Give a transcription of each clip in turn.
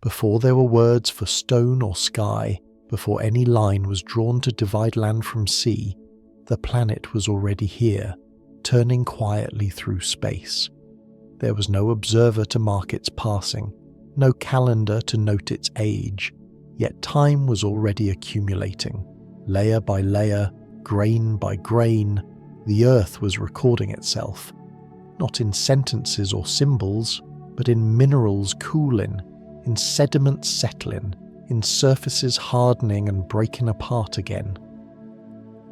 Before there were words for stone or sky, before any line was drawn to divide land from sea, the planet was already here, turning quietly through space. There was no observer to mark its passing, no calendar to note its age, yet time was already accumulating. Layer by layer, grain by grain, the Earth was recording itself, not in sentences or symbols, but in minerals cooling, in sediments settling, in surfaces hardening and breaking apart again.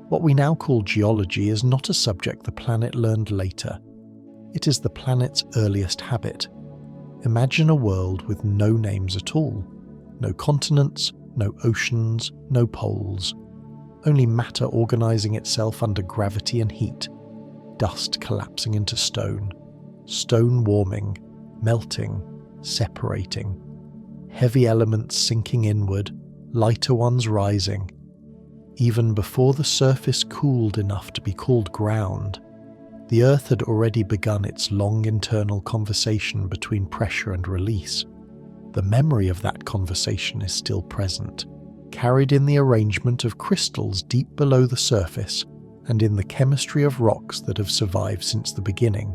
What we now call geology is not a subject the planet learned later. It is the planet's earliest habit. Imagine a world with no names at all. No continents, no oceans, no poles. Only matter organising itself under gravity and heat. Dust collapsing into stone. Stone warming, melting, separating. Heavy elements sinking inward, lighter ones rising. Even before the surface cooled enough to be called ground, the Earth had already begun its long internal conversation between pressure and release. The memory of that conversation is still present, carried in the arrangement of crystals deep below the surface and in the chemistry of rocks that have survived since the beginning.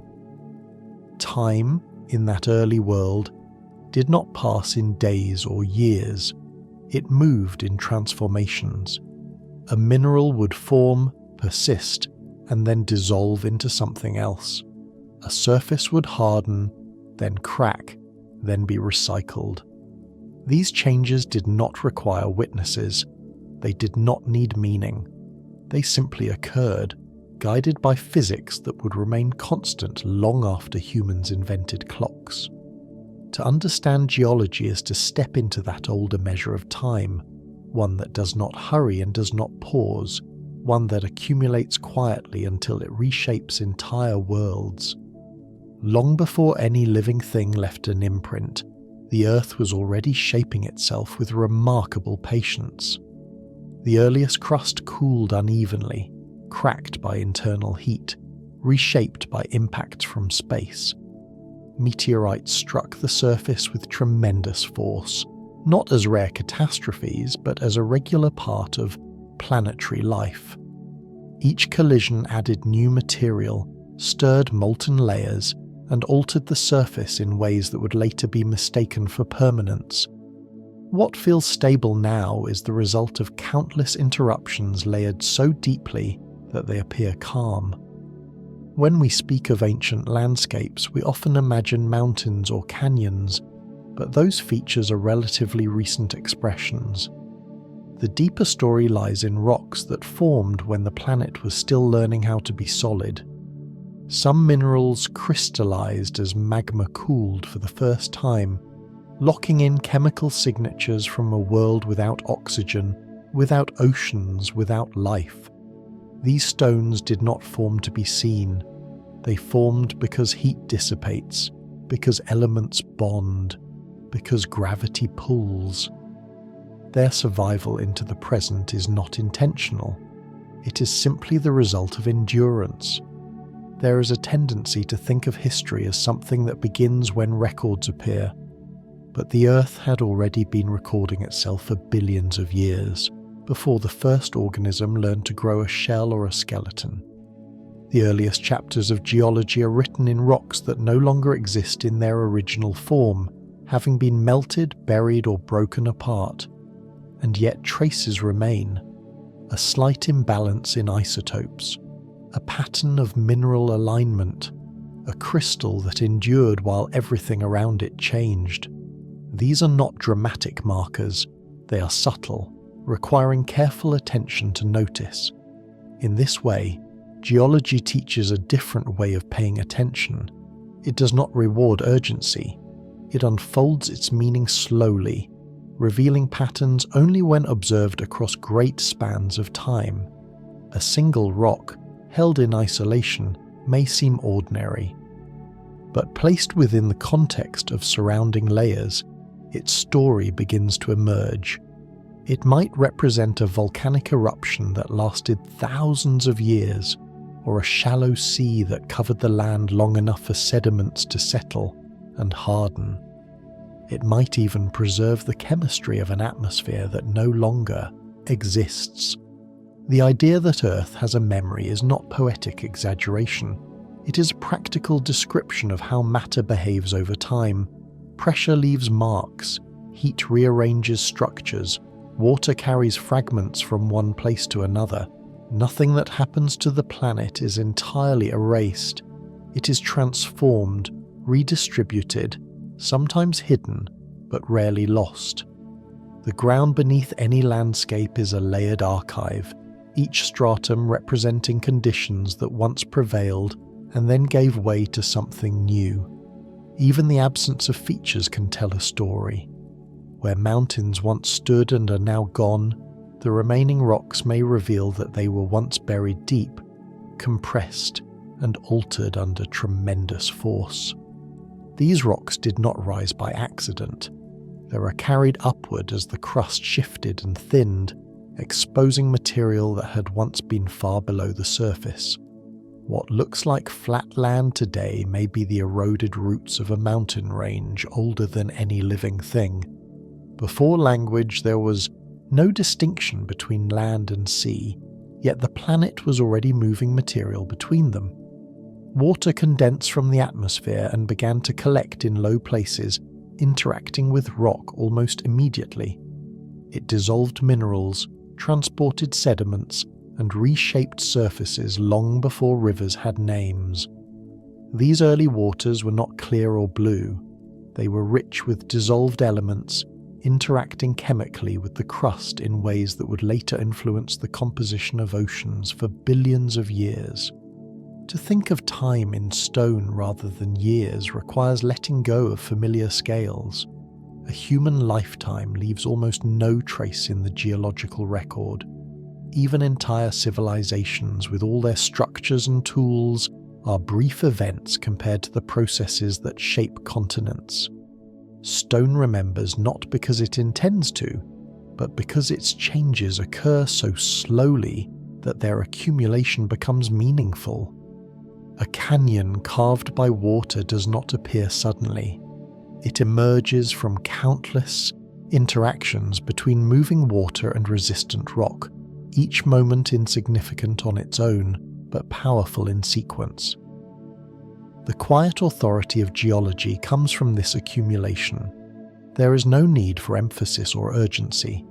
Time, in that early world, did not pass in days or years. It moved in transformations. A mineral would form, persist, and then dissolve into something else. A surface would harden, then crack, then be recycled. These changes did not require witnesses. They did not need meaning. They simply occurred, guided by physics that would remain constant long after humans invented clocks. To understand geology is to step into that older measure of time, one that does not hurry and does not pause, one that accumulates quietly until it reshapes entire worlds. Long before any living thing left an imprint, the Earth was already shaping itself with remarkable patience. The earliest crust cooled unevenly, cracked by internal heat, reshaped by impacts from space. Meteorites struck the surface with tremendous force, not as rare catastrophes, but as a regular part of planetary life. Each collision added new material, stirred molten layers, and altered the surface in ways that would later be mistaken for permanence. What feels stable now is the result of countless interruptions layered so deeply that they appear calm. When we speak of ancient landscapes, we often imagine mountains or canyons, but those features are relatively recent expressions. The deeper story lies in rocks that formed when the planet was still learning how to be solid. Some minerals crystallized as magma cooled for the first time, locking in chemical signatures from a world without oxygen, without oceans, without life. These stones did not form to be seen. They formed because heat dissipates, because elements bond, because gravity pulls. Their survival into the present is not intentional. It is simply the result of endurance. There is a tendency to think of history as something that begins when records appear, but the Earth had already been recording itself for billions of years before the first organism learned to grow a shell or a skeleton. The earliest chapters of geology are written in rocks that no longer exist in their original form, having been melted, buried, or broken apart. And yet traces remain. A slight imbalance in isotopes, a pattern of mineral alignment, a crystal that endured while everything around it changed. These are not dramatic markers, they are subtle, requiring careful attention to notice. In this way, geology teaches a different way of paying attention. It does not reward urgency. It unfolds its meaning slowly, revealing patterns only when observed across great spans of time. A single rock, held in isolation, may seem ordinary, but placed within the context of surrounding layers, its story begins to emerge. It might represent a volcanic eruption that lasted thousands of years, or a shallow sea that covered the land long enough for sediments to settle and harden. It might even preserve the chemistry of an atmosphere that no longer exists. The idea that Earth has a memory is not poetic exaggeration. It is a practical description of how matter behaves over time. Pressure leaves marks, heat rearranges structures, water carries fragments from one place to another. Nothing that happens to the planet is entirely erased. It is transformed, redistributed, sometimes hidden, but rarely lost. The ground beneath any landscape is a layered archive, each stratum representing conditions that once prevailed and then gave way to something new. Even the absence of features can tell a story. Where mountains once stood and are now gone, the remaining rocks may reveal that they were once buried deep, compressed, and altered under tremendous force. These rocks did not rise by accident. They were carried upward as the crust shifted and thinned, exposing material that had once been far below the surface. What looks like flat land today may be the eroded roots of a mountain range older than any living thing. Before language, there was no distinction between land and sea, yet the planet was already moving material between them. Water condensed from the atmosphere and began to collect in low places, interacting with rock almost immediately. It dissolved minerals, transported sediments, and reshaped surfaces long before rivers had names. These early waters were not clear or blue. They were rich with dissolved elements, interacting chemically with the crust in ways that would later influence the composition of oceans for billions of years. To think of time in stone rather than years requires letting go of familiar scales. A human lifetime leaves almost no trace in the geological record. Even entire civilizations, with all their structures and tools, are brief events compared to the processes that shape continents. Stone remembers not because it intends to, but because its changes occur so slowly that their accumulation becomes meaningful. A canyon carved by water does not appear suddenly. It emerges from countless interactions between moving water and resistant rock, each moment insignificant on its own, but powerful in sequence. The quiet authority of geology comes from this accumulation. There is no need for emphasis or urgency.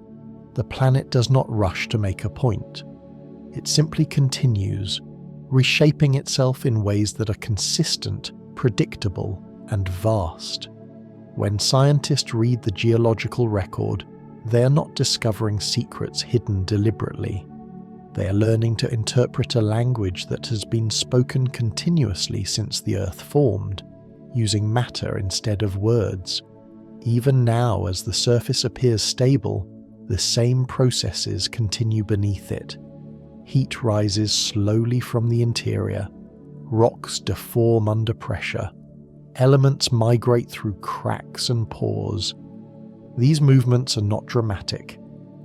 The planet does not rush to make a point. It simply continues, reshaping itself in ways that are consistent, predictable, and vast. When scientists read the geological record, they are not discovering secrets hidden deliberately. They are learning to interpret a language that has been spoken continuously since the Earth formed, using matter instead of words. Even now, as the surface appears stable, the same processes continue beneath it. Heat rises slowly from the interior. Rocks deform under pressure. Elements migrate through cracks and pores. These movements are not dramatic.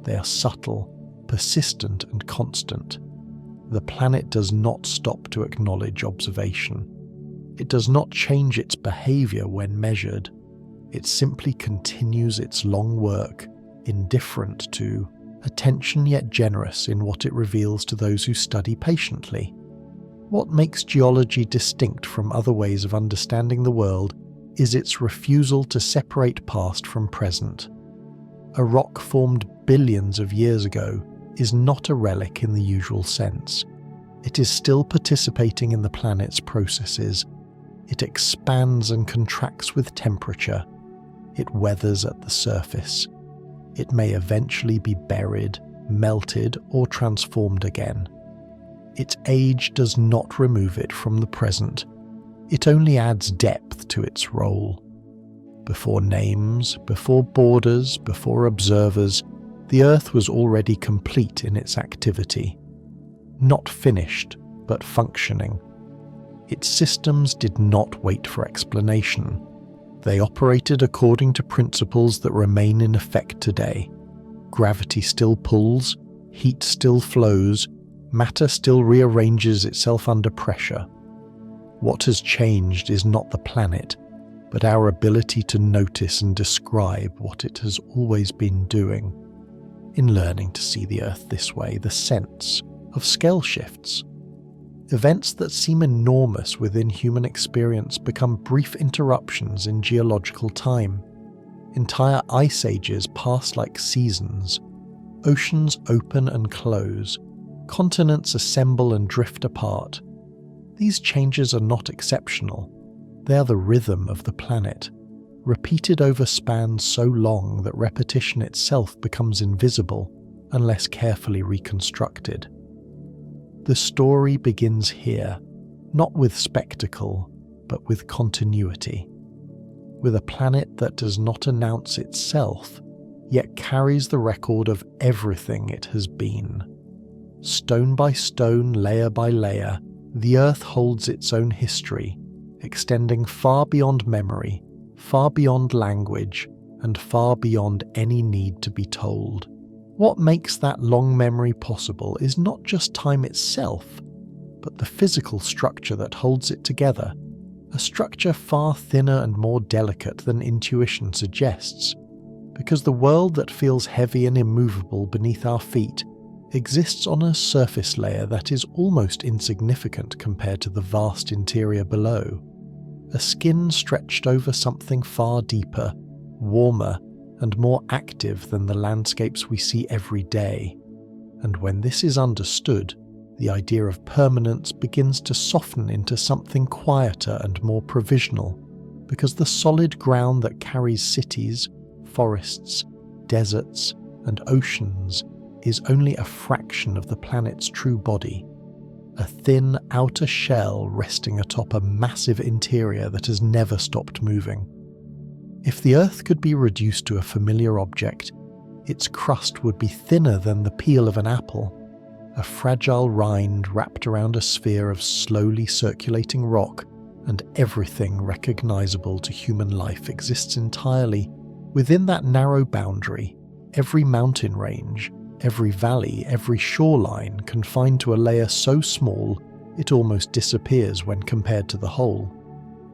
They are subtle, persistent, and constant. The planet does not stop to acknowledge observation. It does not change its behavior when measured. It simply continues its long work, indifferent to, attention yet generous in what it reveals to those who study patiently. What makes geology distinct from other ways of understanding the world is its refusal to separate past from present. A rock formed billions of years ago is not a relic in the usual sense. It is still participating in the planet's processes. It expands and contracts with temperature. It weathers at the surface. It may eventually be buried, melted, or transformed again. Its age does not remove it from the present. It only adds depth to its role. Before names, before borders, before observers, the Earth was already complete in its activity. Not finished, but functioning. Its systems did not wait for explanation. They operated according to principles that remain in effect today. Gravity still pulls, heat still flows, matter still rearranges itself under pressure. What has changed is not the planet, but our ability to notice and describe what it has always been doing. In learning to see the Earth this way, the sense of scale shifts. Events that seem enormous within human experience become brief interruptions in geological time. Entire ice ages pass like seasons. Oceans open and close. Continents assemble and drift apart. These changes are not exceptional. They are the rhythm of the planet, repeated over spans so long that repetition itself becomes invisible unless carefully reconstructed. The story begins here, not with spectacle, but with continuity. With a planet that does not announce itself, yet carries the record of everything it has been. Stone by stone, layer by layer, the Earth holds its own history, extending far beyond memory, far beyond language, and far beyond any need to be told. What makes that long memory possible is not just time itself, but the physical structure that holds it together, a structure far thinner and more delicate than intuition suggests, because the world that feels heavy and immovable beneath our feet exists on a surface layer that is almost insignificant compared to the vast interior below. A skin stretched over something far deeper, warmer, and more active than the landscapes we see every day. And when this is understood, the idea of permanence begins to soften into something quieter and more provisional, because the solid ground that carries cities, forests, deserts, and oceans is only a fraction of the planet's true body, a thin outer shell resting atop a massive interior that has never stopped moving. If the Earth could be reduced to a familiar object, its crust would be thinner than the peel of an apple, a fragile rind wrapped around a sphere of slowly circulating rock, and everything recognizable to human life exists entirely within that narrow boundary. Every mountain range, every valley, every shoreline confined to a layer so small it almost disappears when compared to the whole.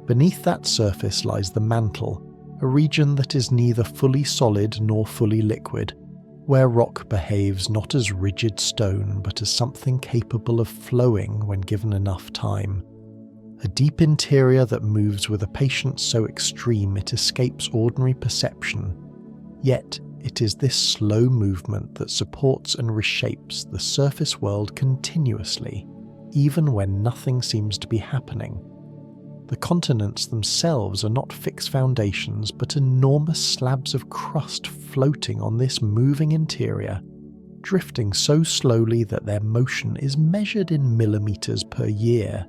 Beneath that surface lies the mantle, a region that is neither fully solid nor fully liquid, where rock behaves not as rigid stone but as something capable of flowing when given enough time. A deep interior that moves with a patience so extreme it escapes ordinary perception. Yet it is this slow movement that supports and reshapes the surface world continuously, even when nothing seems to be happening. The continents themselves are not fixed foundations, but enormous slabs of crust floating on this moving interior, drifting so slowly that their motion is measured in millimeters per year,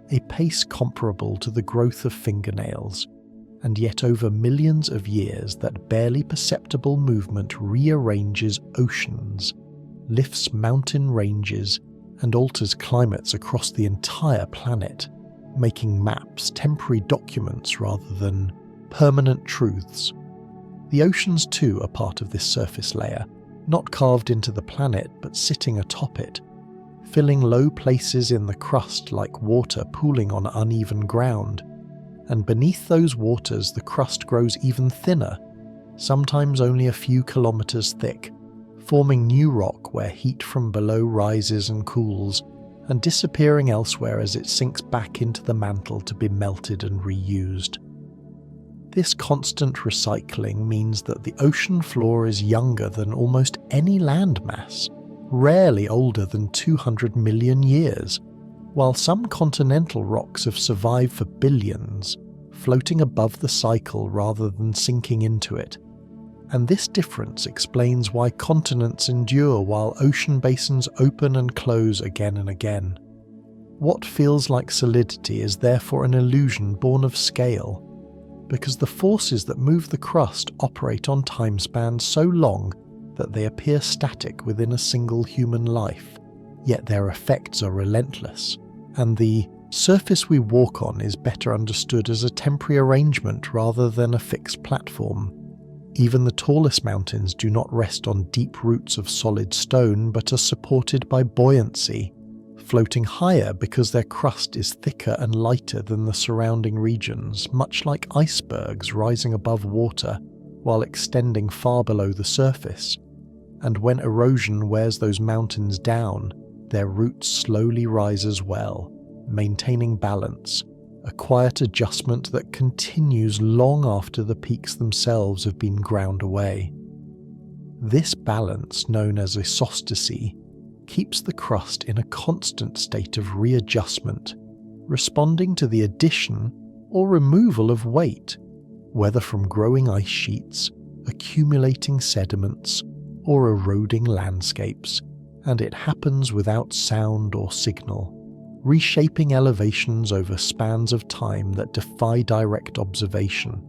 a pace comparable to the growth of fingernails, and yet over millions of years that barely perceptible movement rearranges oceans, lifts mountain ranges, and alters climates across the entire planet, making maps temporary documents rather than permanent truths. The oceans too are part of this surface layer, not carved into the planet but sitting atop it, filling low places in the crust like water pooling on uneven ground. And beneath those waters the crust grows even thinner, sometimes only a few kilometers thick, forming new rock where heat from below rises and cools, and disappearing elsewhere as it sinks back into the mantle to be melted and reused. This constant recycling means that the ocean floor is younger than almost any landmass, rarely older than 200 million years, while some continental rocks have survived for billions, floating above the cycle rather than sinking into it. And this difference explains why continents endure while ocean basins open and close again and again. What feels like solidity is therefore an illusion born of scale, because the forces that move the crust operate on time spans so long that they appear static within a single human life, yet their effects are relentless, and the surface we walk on is better understood as a temporary arrangement rather than a fixed platform. Even the tallest mountains do not rest on deep roots of solid stone but are supported by buoyancy, floating higher because their crust is thicker and lighter than the surrounding regions, much like icebergs rising above water while extending far below the surface. And when erosion wears those mountains down, their roots slowly rise as well, maintaining balance, a quiet adjustment that continues long after the peaks themselves have been ground away. This balance, known as isostasy, keeps the crust in a constant state of readjustment, responding to the addition or removal of weight, whether from growing ice sheets, accumulating sediments, or eroding landscapes, and it happens without sound or signal, reshaping elevations over spans of time that defy direct observation.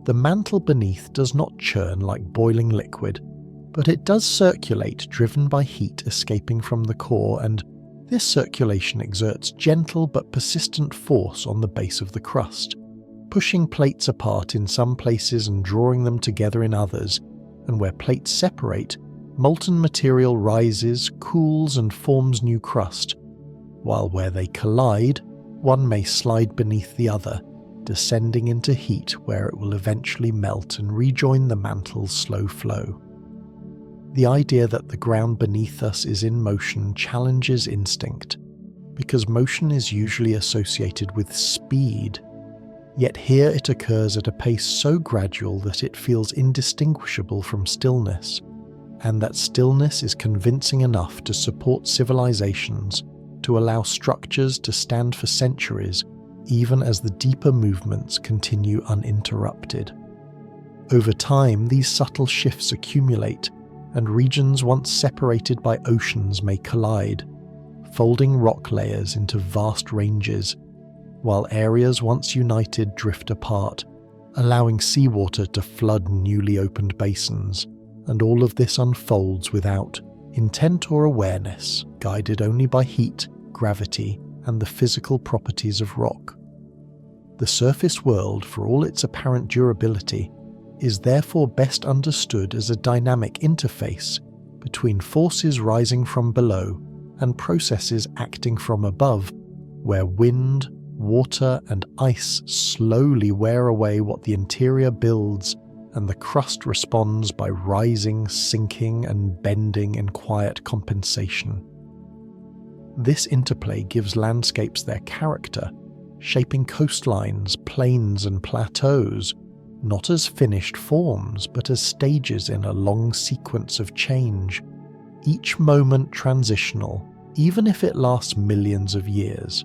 The mantle beneath does not churn like boiling liquid, but it does circulate, driven by heat escaping from the core, and this circulation exerts gentle but persistent force on the base of the crust, pushing plates apart in some places and drawing them together in others, and where plates separate, molten material rises, cools, and forms new crust, while where they collide, one may slide beneath the other, descending into heat where it will eventually melt and rejoin the mantle's slow flow. The idea that the ground beneath us is in motion challenges instinct, because motion is usually associated with speed, yet here it occurs at a pace so gradual that it feels indistinguishable from stillness, and that stillness is convincing enough to support civilizations, to allow structures to stand for centuries, even as the deeper movements continue uninterrupted. Over time, these subtle shifts accumulate, and regions once separated by oceans may collide, folding rock layers into vast ranges, while areas once united drift apart, allowing seawater to flood newly opened basins, and all of this unfolds without intent or awareness, guided only by heat, gravity, and the physical properties of rock. The surface world, for all its apparent durability, is therefore best understood as a dynamic interface between forces rising from below and processes acting from above, where wind, water, and ice slowly wear away what the interior builds, and the crust responds by rising, sinking, and bending in quiet compensation. This interplay gives landscapes their character, shaping coastlines, plains, and plateaus, not as finished forms, but as stages in a long sequence of change, each moment transitional, even if it lasts millions of years.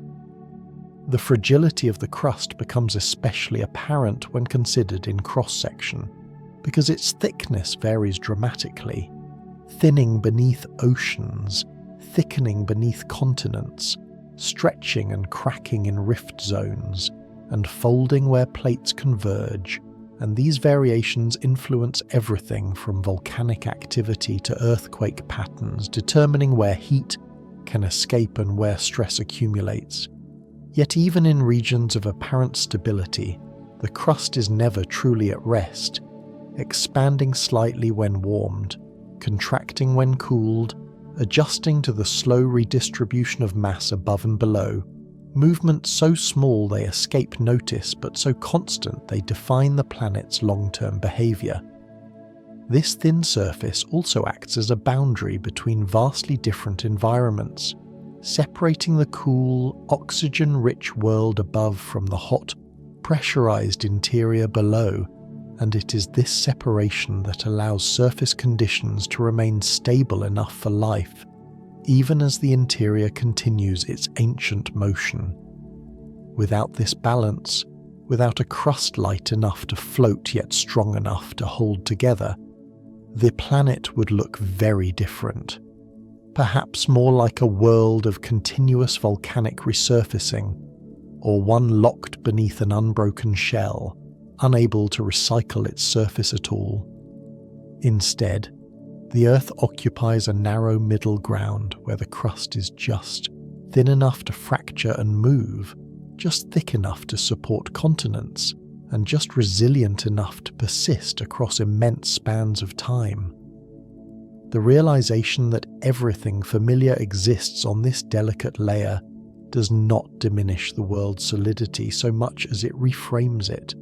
The fragility of the crust becomes especially apparent when considered in cross-section, because its thickness varies dramatically, thinning beneath oceans, thickening beneath continents, stretching and cracking in rift zones, and folding where plates converge, and these variations influence everything from volcanic activity to earthquake patterns, determining where heat can escape and where stress accumulates. Yet even in regions of apparent stability, the crust is never truly at rest, expanding slightly when warmed, contracting when cooled, adjusting to the slow redistribution of mass above and below, movements so small they escape notice but so constant they define the planet's long-term behaviour. This thin surface also acts as a boundary between vastly different environments, separating the cool, oxygen-rich world above from the hot, pressurised interior below, and it is this separation that allows surface conditions to remain stable enough for life, even as the interior continues its ancient motion. Without this balance, without a crust light enough to float yet strong enough to hold together, the planet would look very different. Perhaps more like a world of continuous volcanic resurfacing, or one locked beneath an unbroken shell, unable to recycle its surface at all. Instead, the Earth occupies a narrow middle ground where the crust is just thin enough to fracture and move, just thick enough to support continents, and just resilient enough to persist across immense spans of time. The realization that everything familiar exists on this delicate layer does not diminish the world's solidity so much as it reframes it,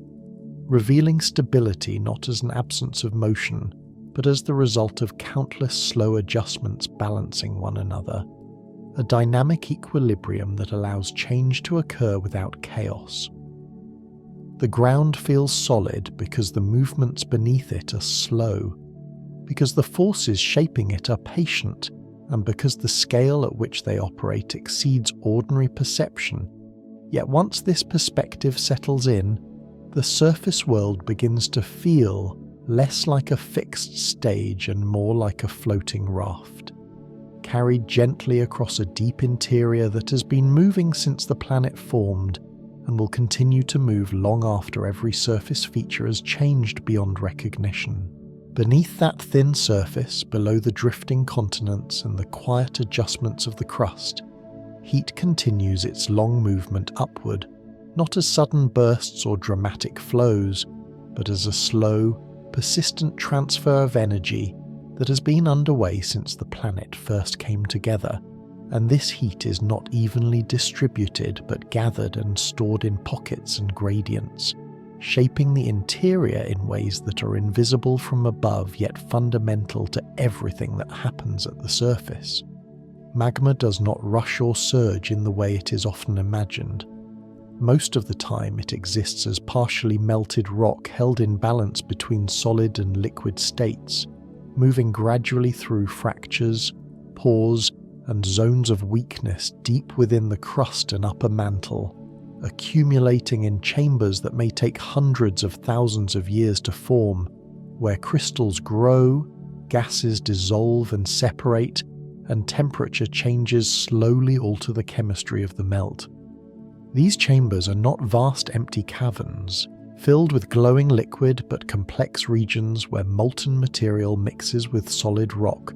revealing stability not as an absence of motion, but as the result of countless slow adjustments balancing one another, a dynamic equilibrium that allows change to occur without chaos. The ground feels solid because the movements beneath it are slow, because the forces shaping it are patient, and because the scale at which they operate exceeds ordinary perception. Yet once this perspective settles in, the surface world begins to feel less like a fixed stage and more like a floating raft, carried gently across a deep interior that has been moving since the planet formed and will continue to move long after every surface feature has changed beyond recognition. Beneath that thin surface, below the drifting continents and the quiet adjustments of the crust, heat continues its long movement upward, not as sudden bursts or dramatic flows, but as a slow, persistent transfer of energy that has been underway since the planet first came together. And this heat is not evenly distributed but gathered and stored in pockets and gradients, shaping the interior in ways that are invisible from above yet fundamental to everything that happens at the surface. Magma does not rush or surge in the way it is often imagined. Most of the time it exists as partially melted rock held in balance between solid and liquid states, moving gradually through fractures, pores, and zones of weakness deep within the crust and upper mantle, accumulating in chambers that may take hundreds of thousands of years to form, where crystals grow, gases dissolve and separate, and temperature changes slowly alter the chemistry of the melt. These chambers are not vast empty caverns, filled with glowing liquid but complex regions where molten material mixes with solid rock,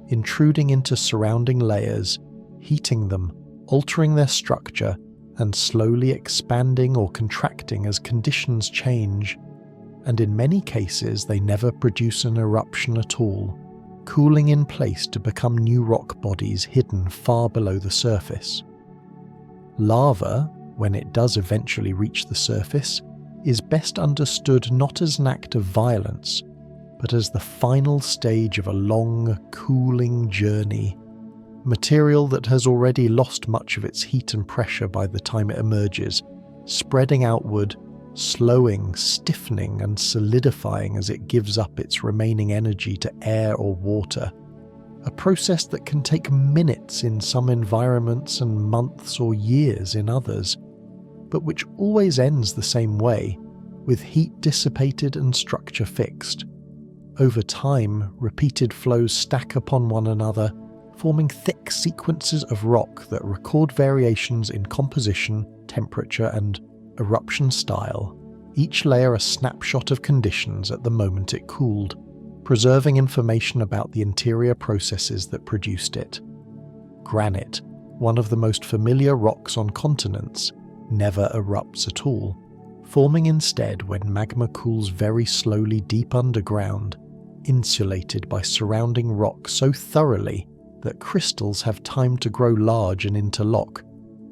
intruding into surrounding layers, heating them, altering their structure, and slowly expanding or contracting as conditions change. And in many cases they never produce an eruption at all, cooling in place to become new rock bodies hidden far below the surface. Lava, when it does eventually reach the surface, is best understood not as an act of violence, but as the final stage of a long, cooling journey. Material that has already lost much of its heat and pressure by the time it emerges, spreading outward, slowing, stiffening, and solidifying as it gives up its remaining energy to air or water. A process that can take minutes in some environments and months or years in others, but which always ends the same way, with heat dissipated and structure fixed. Over time, repeated flows stack upon one another, forming thick sequences of rock that record variations in composition, temperature, and eruption style, each layer a snapshot of conditions at the moment it cooled, preserving information about the interior processes that produced it. Granite, one of the most familiar rocks on continents, never erupts at all, forming instead when magma cools very slowly deep underground, insulated by surrounding rock so thoroughly that crystals have time to grow large and interlock,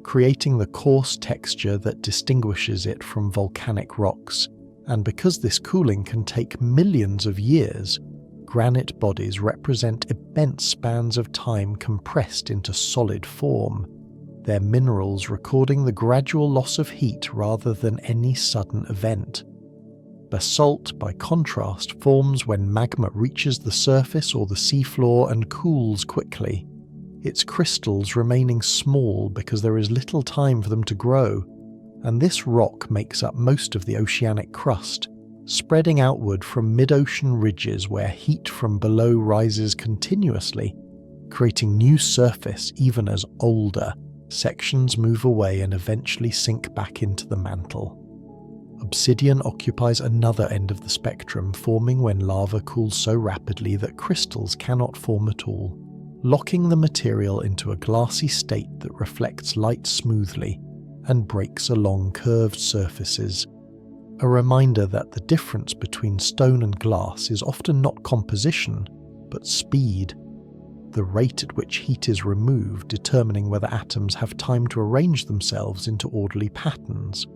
creating the coarse texture that distinguishes it from volcanic rocks. And because this cooling can take millions of years, granite bodies represent immense spans of time compressed into solid form, their minerals recording the gradual loss of heat rather than any sudden event. Basalt, by contrast, forms when magma reaches the surface or the seafloor and cools quickly, its crystals remaining small because there is little time for them to grow, and this rock makes up most of the oceanic crust, spreading outward from mid-ocean ridges where heat from below rises continuously, creating new surface even as older sections move away and eventually sink back into the mantle. Obsidian occupies another end of the spectrum, forming when lava cools so rapidly that crystals cannot form at all, locking the material into a glassy state that reflects light smoothly and breaks along curved surfaces. A reminder that the difference between stone and glass is often not composition, but speed, the rate at which heat is removed determining whether atoms have time to arrange themselves into orderly patterns.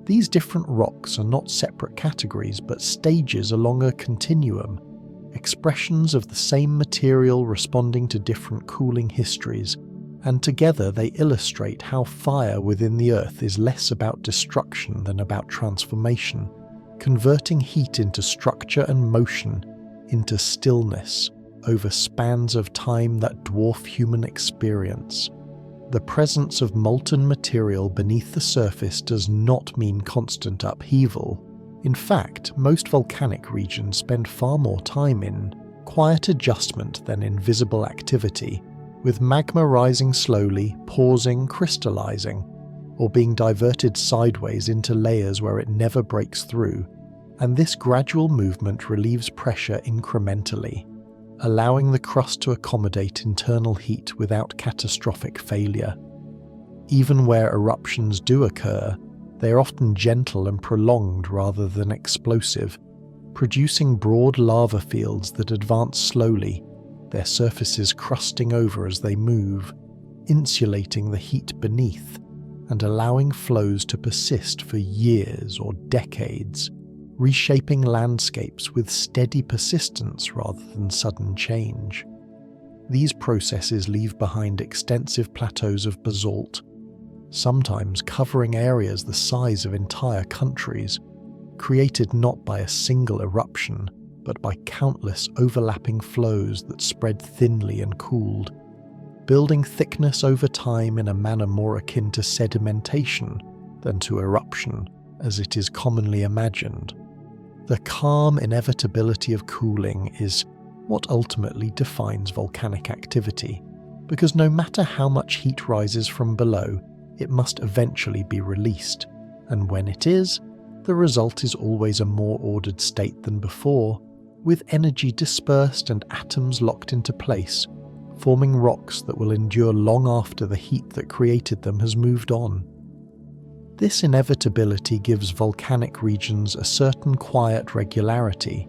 These different rocks are not separate categories but stages along a continuum, expressions of the same material responding to different cooling histories, and together they illustrate how fire within the Earth is less about destruction than about transformation, converting heat into structure and motion, into stillness, over spans of time that dwarf human experience. The presence of molten material beneath the surface does not mean constant upheaval. In fact, most volcanic regions spend far more time in quiet adjustment than in visible activity, with magma rising slowly, pausing, crystallizing, or being diverted sideways into layers where it never breaks through, and this gradual movement relieves pressure incrementally, allowing the crust to accommodate internal heat without catastrophic failure. Even where eruptions do occur, they are often gentle and prolonged rather than explosive, producing broad lava fields that advance slowly, their surfaces crusting over as they move, insulating the heat beneath, and allowing flows to persist for years or decades, reshaping landscapes with steady persistence rather than sudden change. These processes leave behind extensive plateaus of basalt, sometimes covering areas the size of entire countries, created not by a single eruption, but by countless overlapping flows that spread thinly and cooled, building thickness over time in a manner more akin to sedimentation than to eruption, as it is commonly imagined. The calm inevitability of cooling is what ultimately defines volcanic activity, because no matter how much heat rises from below, it must eventually be released, and when it is, the result is always a more ordered state than before, with energy dispersed and atoms locked into place, forming rocks that will endure long after the heat that created them has moved on. This inevitability gives volcanic regions a certain quiet regularity,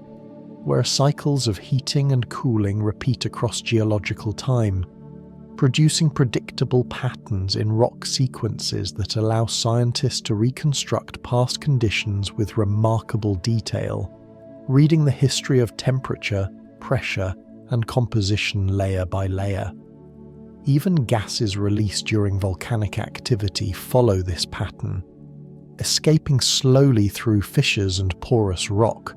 where cycles of heating and cooling repeat across geological time, producing predictable patterns in rock sequences that allow scientists to reconstruct past conditions with remarkable detail, reading the history of temperature, pressure, and composition layer by layer. Even gases released during volcanic activity follow this pattern, escaping slowly through fissures and porous rock,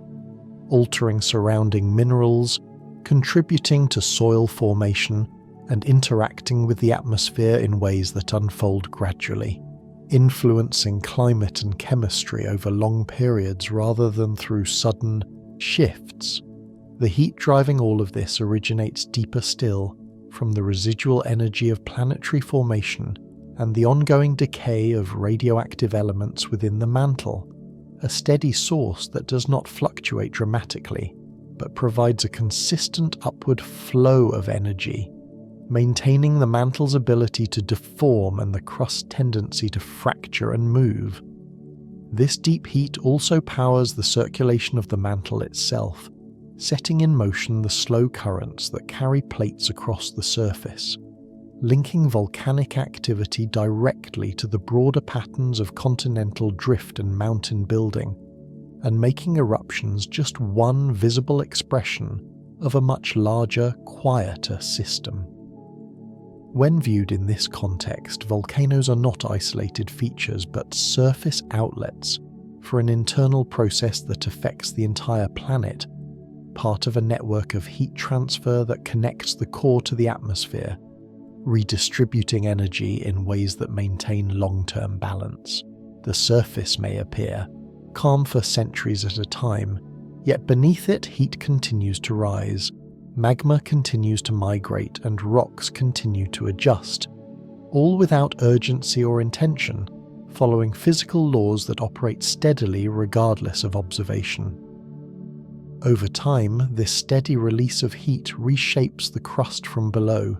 altering surrounding minerals, contributing to soil formation, and interacting with the atmosphere in ways that unfold gradually, influencing climate and chemistry over long periods rather than through sudden shifts. The heat driving all of this originates deeper still, from the residual energy of planetary formation and the ongoing decay of radioactive elements within the mantle, a steady source that does not fluctuate dramatically, but provides a consistent upward flow of energy, maintaining the mantle's ability to deform and the crust's tendency to fracture and move. This deep heat also powers the circulation of the mantle itself, setting in motion the slow currents that carry plates across the surface, linking volcanic activity directly to the broader patterns of continental drift and mountain building, and making eruptions just one visible expression of a much larger, quieter system. When viewed in this context, volcanoes are not isolated features but surface outlets for an internal process that affects the entire planet, part of a network of heat transfer that connects the core to the atmosphere, redistributing energy in ways that maintain long-term balance. The surface may appear calm for centuries at a time, yet beneath it heat continues to rise, magma continues to migrate, and rocks continue to adjust, all without urgency or intention, following physical laws that operate steadily regardless of observation. Over time, this steady release of heat reshapes the crust from below,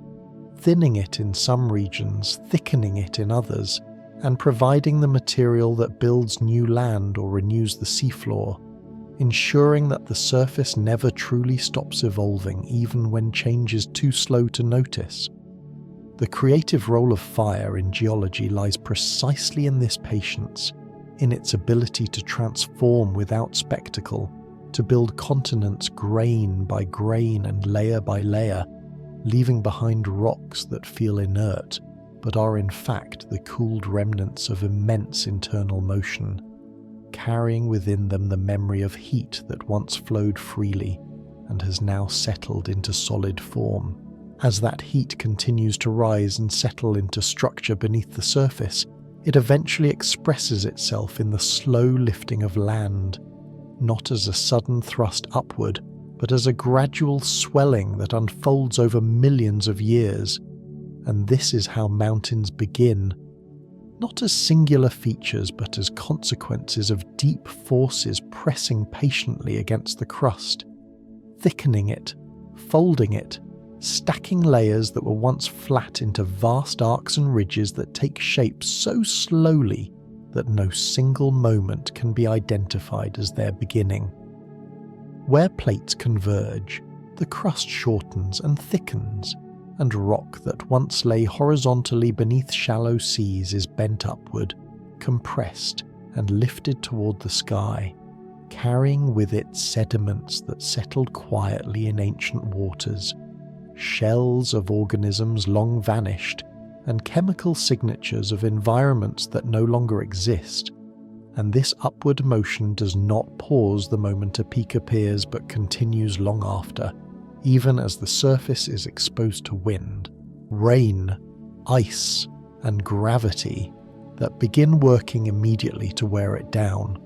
thinning it in some regions, thickening it in others, and providing the material that builds new land or renews the seafloor. ensuring that the surface never truly stops evolving even when change is too slow to notice. The creative role of fire in geology lies precisely in this patience, in its ability to transform without spectacle, to build continents grain by grain and layer by layer, leaving behind rocks that feel inert, but are in fact the cooled remnants of immense internal motion, carrying within them the memory of heat that once flowed freely and has now settled into solid form. As that heat continues to rise and settle into structure beneath the surface, it eventually expresses itself in the slow lifting of land, not as a sudden thrust upward, but as a gradual swelling that unfolds over millions of years. And this is how mountains begin, not as singular features but as consequences of deep forces pressing patiently against the crust, thickening it, folding it, stacking layers that were once flat into vast arcs and ridges that take shape so slowly that no single moment can be identified as their beginning. Where plates converge, the crust shortens and thickens, and rock that once lay horizontally beneath shallow seas is bent upward, compressed and lifted toward the sky, carrying with it sediments that settled quietly in ancient waters, shells of organisms long vanished, and chemical signatures of environments that no longer exist. And this upward motion does not pause the moment a peak appears but continues long after, even as the surface is exposed to wind, rain, ice, and gravity that begin working immediately to wear it down.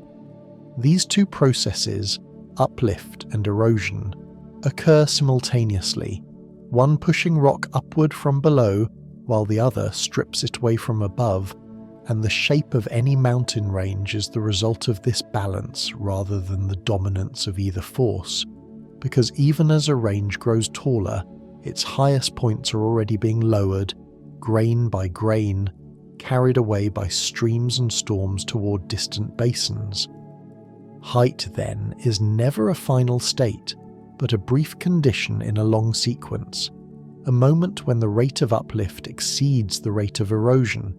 These two processes, uplift and erosion, occur simultaneously, one pushing rock upward from below while the other strips it away from above, and the shape of any mountain range is the result of this balance rather than the dominance of either force, because even as a range grows taller, its highest points are already being lowered, grain by grain, carried away by streams and storms toward distant basins. Height, then, is never a final state, but a brief condition in a long sequence, a moment when the rate of uplift exceeds the rate of erosion,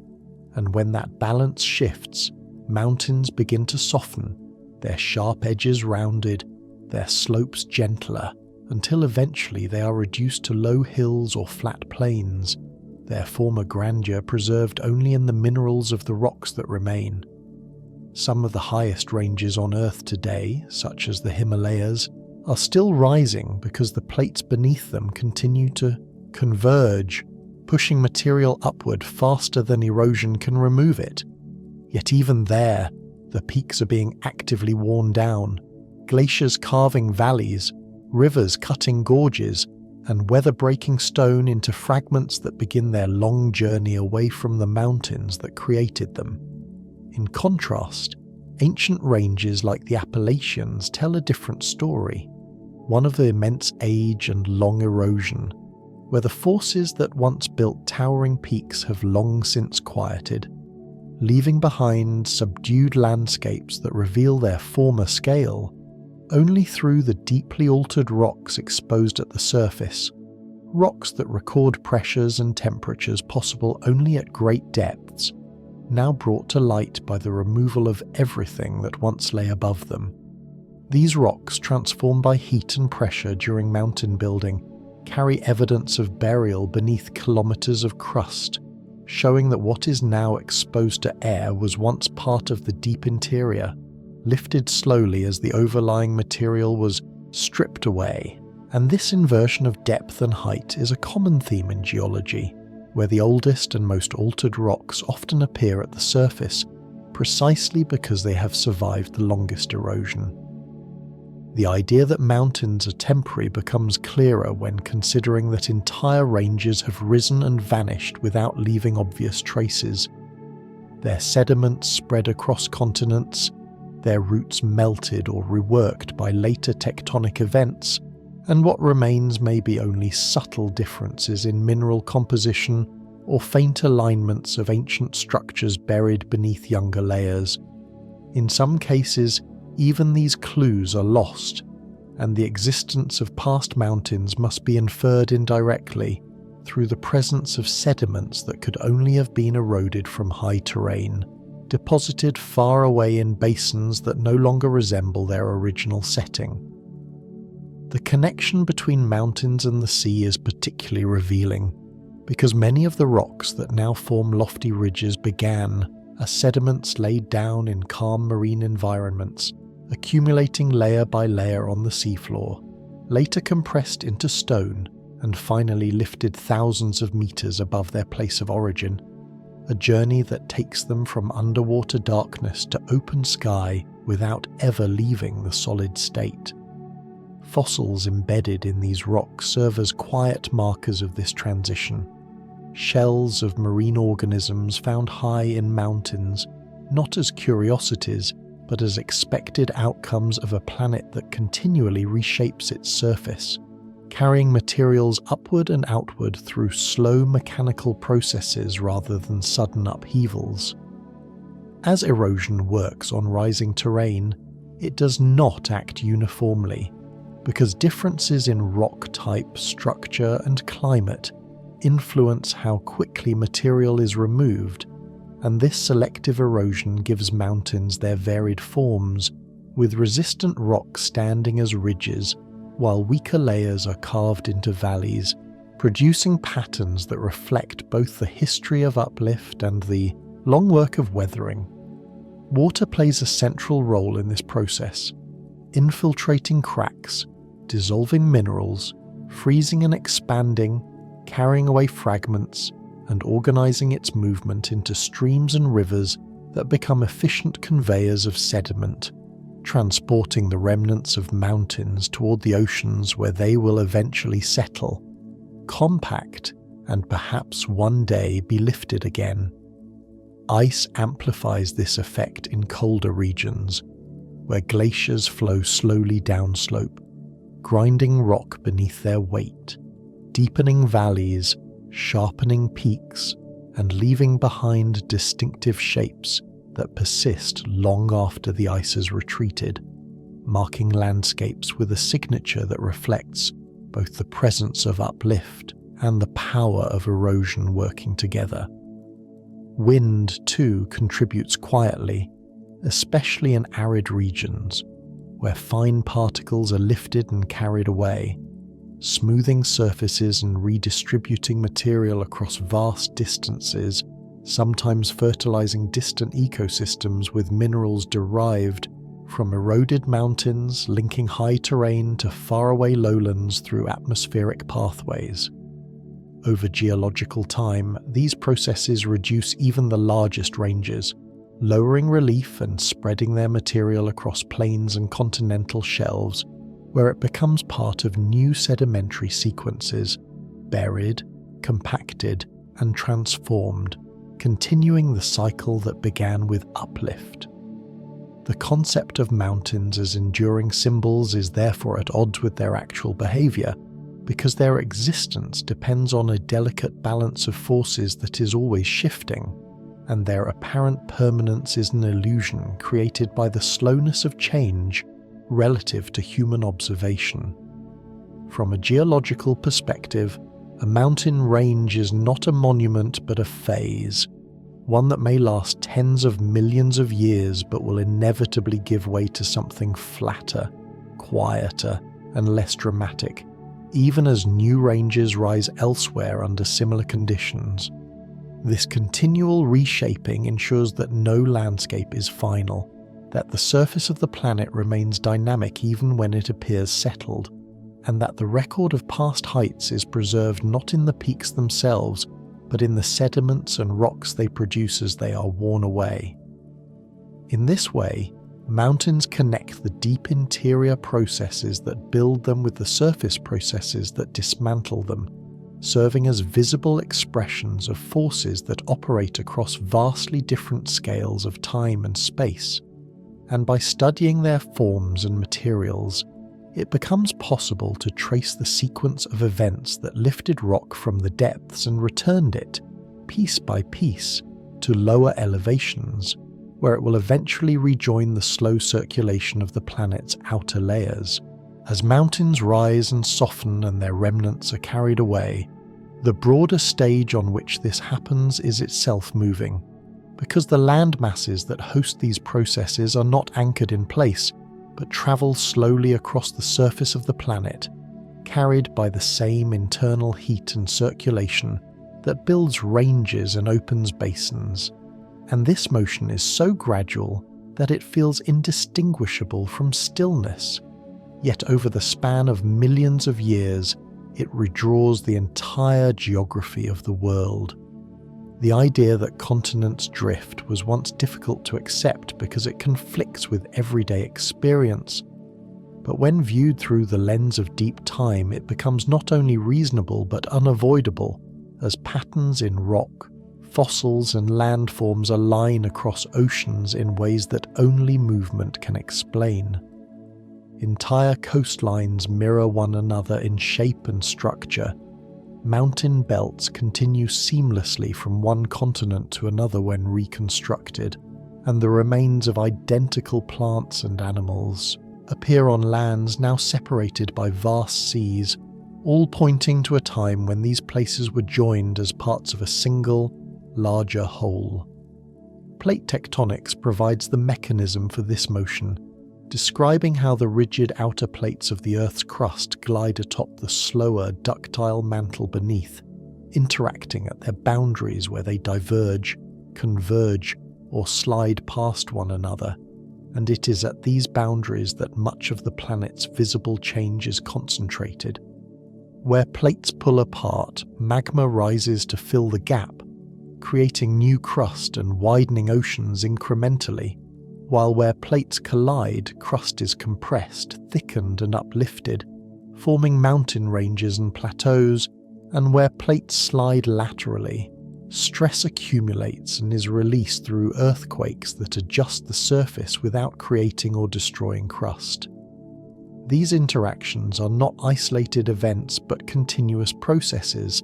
and when that balance shifts, mountains begin to soften, their sharp edges rounded, their slopes gentler, until eventually they are reduced to low hills or flat plains, their former grandeur preserved only in the minerals of the rocks that remain. Some of the highest ranges on Earth today, such as the Himalayas, are still rising because the plates beneath them continue to converge, pushing material upward faster than erosion can remove it. Yet even there, the peaks are being actively worn down, glaciers carving valleys, rivers cutting gorges, and weather-breaking stone into fragments that begin their long journey away from the mountains that created them. In contrast, ancient ranges like the Appalachians tell a different story, one of immense age and long erosion, where the forces that once built towering peaks have long since quieted, leaving behind subdued landscapes that reveal their former scale only through the deeply altered rocks exposed at the surface, rocks that record pressures and temperatures possible only at great depths, now brought to light by the removal of everything that once lay above them. These rocks, transformed by heat and pressure during mountain building, carry evidence of burial beneath kilometers of crust, showing that what is now exposed to air was once part of the deep interior, lifted slowly as the overlying material was stripped away. And this inversion of depth and height is a common theme in geology, where the oldest and most altered rocks often appear at the surface precisely because they have survived the longest erosion. The idea that mountains are temporary becomes clearer when considering that entire ranges have risen and vanished without leaving obvious traces. Their sediments spread across continents, their roots melted or reworked by later tectonic events, and what remains may be only subtle differences in mineral composition or faint alignments of ancient structures buried beneath younger layers. In some cases, even these clues are lost, and the existence of past mountains must be inferred indirectly through the presence of sediments that could only have been eroded from high terrain, deposited far away in basins that no longer resemble their original setting. The connection between mountains and the sea is particularly revealing, because many of the rocks that now form lofty ridges began as sediments laid down in calm marine environments, accumulating layer by layer on the seafloor, later compressed into stone and finally lifted thousands of meters above their place of origin, a journey that takes them from underwater darkness to open sky without ever leaving the solid state. Fossils embedded in these rocks serve as quiet markers of this transition. Shells of marine organisms found high in mountains, not as curiosities, but as expected outcomes of a planet that continually reshapes its surface, carrying materials upward and outward through slow mechanical processes rather than sudden upheavals. As erosion works on rising terrain, it does not act uniformly, because differences in rock type, structure, and climate influence how quickly material is removed, and this selective erosion gives mountains their varied forms, with resistant rocks standing as ridges, while weaker layers are carved into valleys, producing patterns that reflect both the history of uplift and the long work of weathering. Water plays a central role in this process, infiltrating cracks, dissolving minerals, freezing and expanding, carrying away fragments, and organizing its movement into streams and rivers that become efficient conveyors of sediment, transporting the remnants of mountains toward the oceans where they will eventually settle, compact, and perhaps one day be lifted again. Ice amplifies this effect in colder regions, where glaciers flow slowly downslope, grinding rock beneath their weight, deepening valleys, sharpening peaks, and leaving behind distinctive shapes that persist long after the ice has retreated, marking landscapes with a signature that reflects both the presence of uplift and the power of erosion working together. Wind, too, contributes quietly, especially in arid regions, where fine particles are lifted and carried away, smoothing surfaces and redistributing material across vast distances, sometimes fertilizing distant ecosystems with minerals derived from eroded mountains linking high terrain to faraway lowlands through atmospheric pathways. Over geological time, these processes reduce even the largest ranges, lowering relief and spreading their material across plains and continental shelves, where it becomes part of new sedimentary sequences, buried, compacted, and transformed, continuing the cycle that began with uplift. The concept of mountains as enduring symbols is therefore at odds with their actual behavior, because their existence depends on a delicate balance of forces that is always shifting, and their apparent permanence is an illusion created by the slowness of change relative to human observation. From a geological perspective, a mountain range is not a monument but a phase, one that may last tens of millions of years but will inevitably give way to something flatter, quieter, and less dramatic, even as new ranges rise elsewhere under similar conditions. This continual reshaping ensures that no landscape is final, that the surface of the planet remains dynamic even when it appears settled, and that the record of past heights is preserved not in the peaks themselves, but in the sediments and rocks they produce as they are worn away. In this way, mountains connect the deep interior processes that build them with the surface processes that dismantle them, serving as visible expressions of forces that operate across vastly different scales of time and space. And by studying their forms and materials, it becomes possible to trace the sequence of events that lifted rock from the depths and returned it, piece by piece, to lower elevations, where it will eventually rejoin the slow circulation of the planet's outer layers. As mountains rise and soften and their remnants are carried away, the broader stage on which this happens is itself moving, because the land masses that host these processes are not anchored in place, but travel slowly across the surface of the planet, carried by the same internal heat and circulation that builds ranges and opens basins. And this motion is so gradual that it feels indistinguishable from stillness. Yet over the span of millions of years, it redraws the entire geography of the world. The idea that continents drift was once difficult to accept because it conflicts with everyday experience. But when viewed through the lens of deep time, it becomes not only reasonable but unavoidable, as patterns in rock, fossils and landforms align across oceans in ways that only movement can explain. Entire coastlines mirror one another in shape and structure. Mountain belts continue seamlessly from one continent to another when reconstructed, and the remains of identical plants and animals appear on lands now separated by vast seas, all pointing to a time when these places were joined as parts of a single, larger whole. Plate tectonics provides the mechanism for this motion, describing how the rigid outer plates of the Earth's crust glide atop the slower, ductile mantle beneath, interacting at their boundaries where they diverge, converge, or slide past one another, and it is at these boundaries that much of the planet's visible change is concentrated. Where plates pull apart, magma rises to fill the gap, creating new crust and widening oceans incrementally, while where plates collide, crust is compressed, thickened and uplifted, forming mountain ranges and plateaus, and where plates slide laterally, stress accumulates and is released through earthquakes that adjust the surface without creating or destroying crust. These interactions are not isolated events but continuous processes,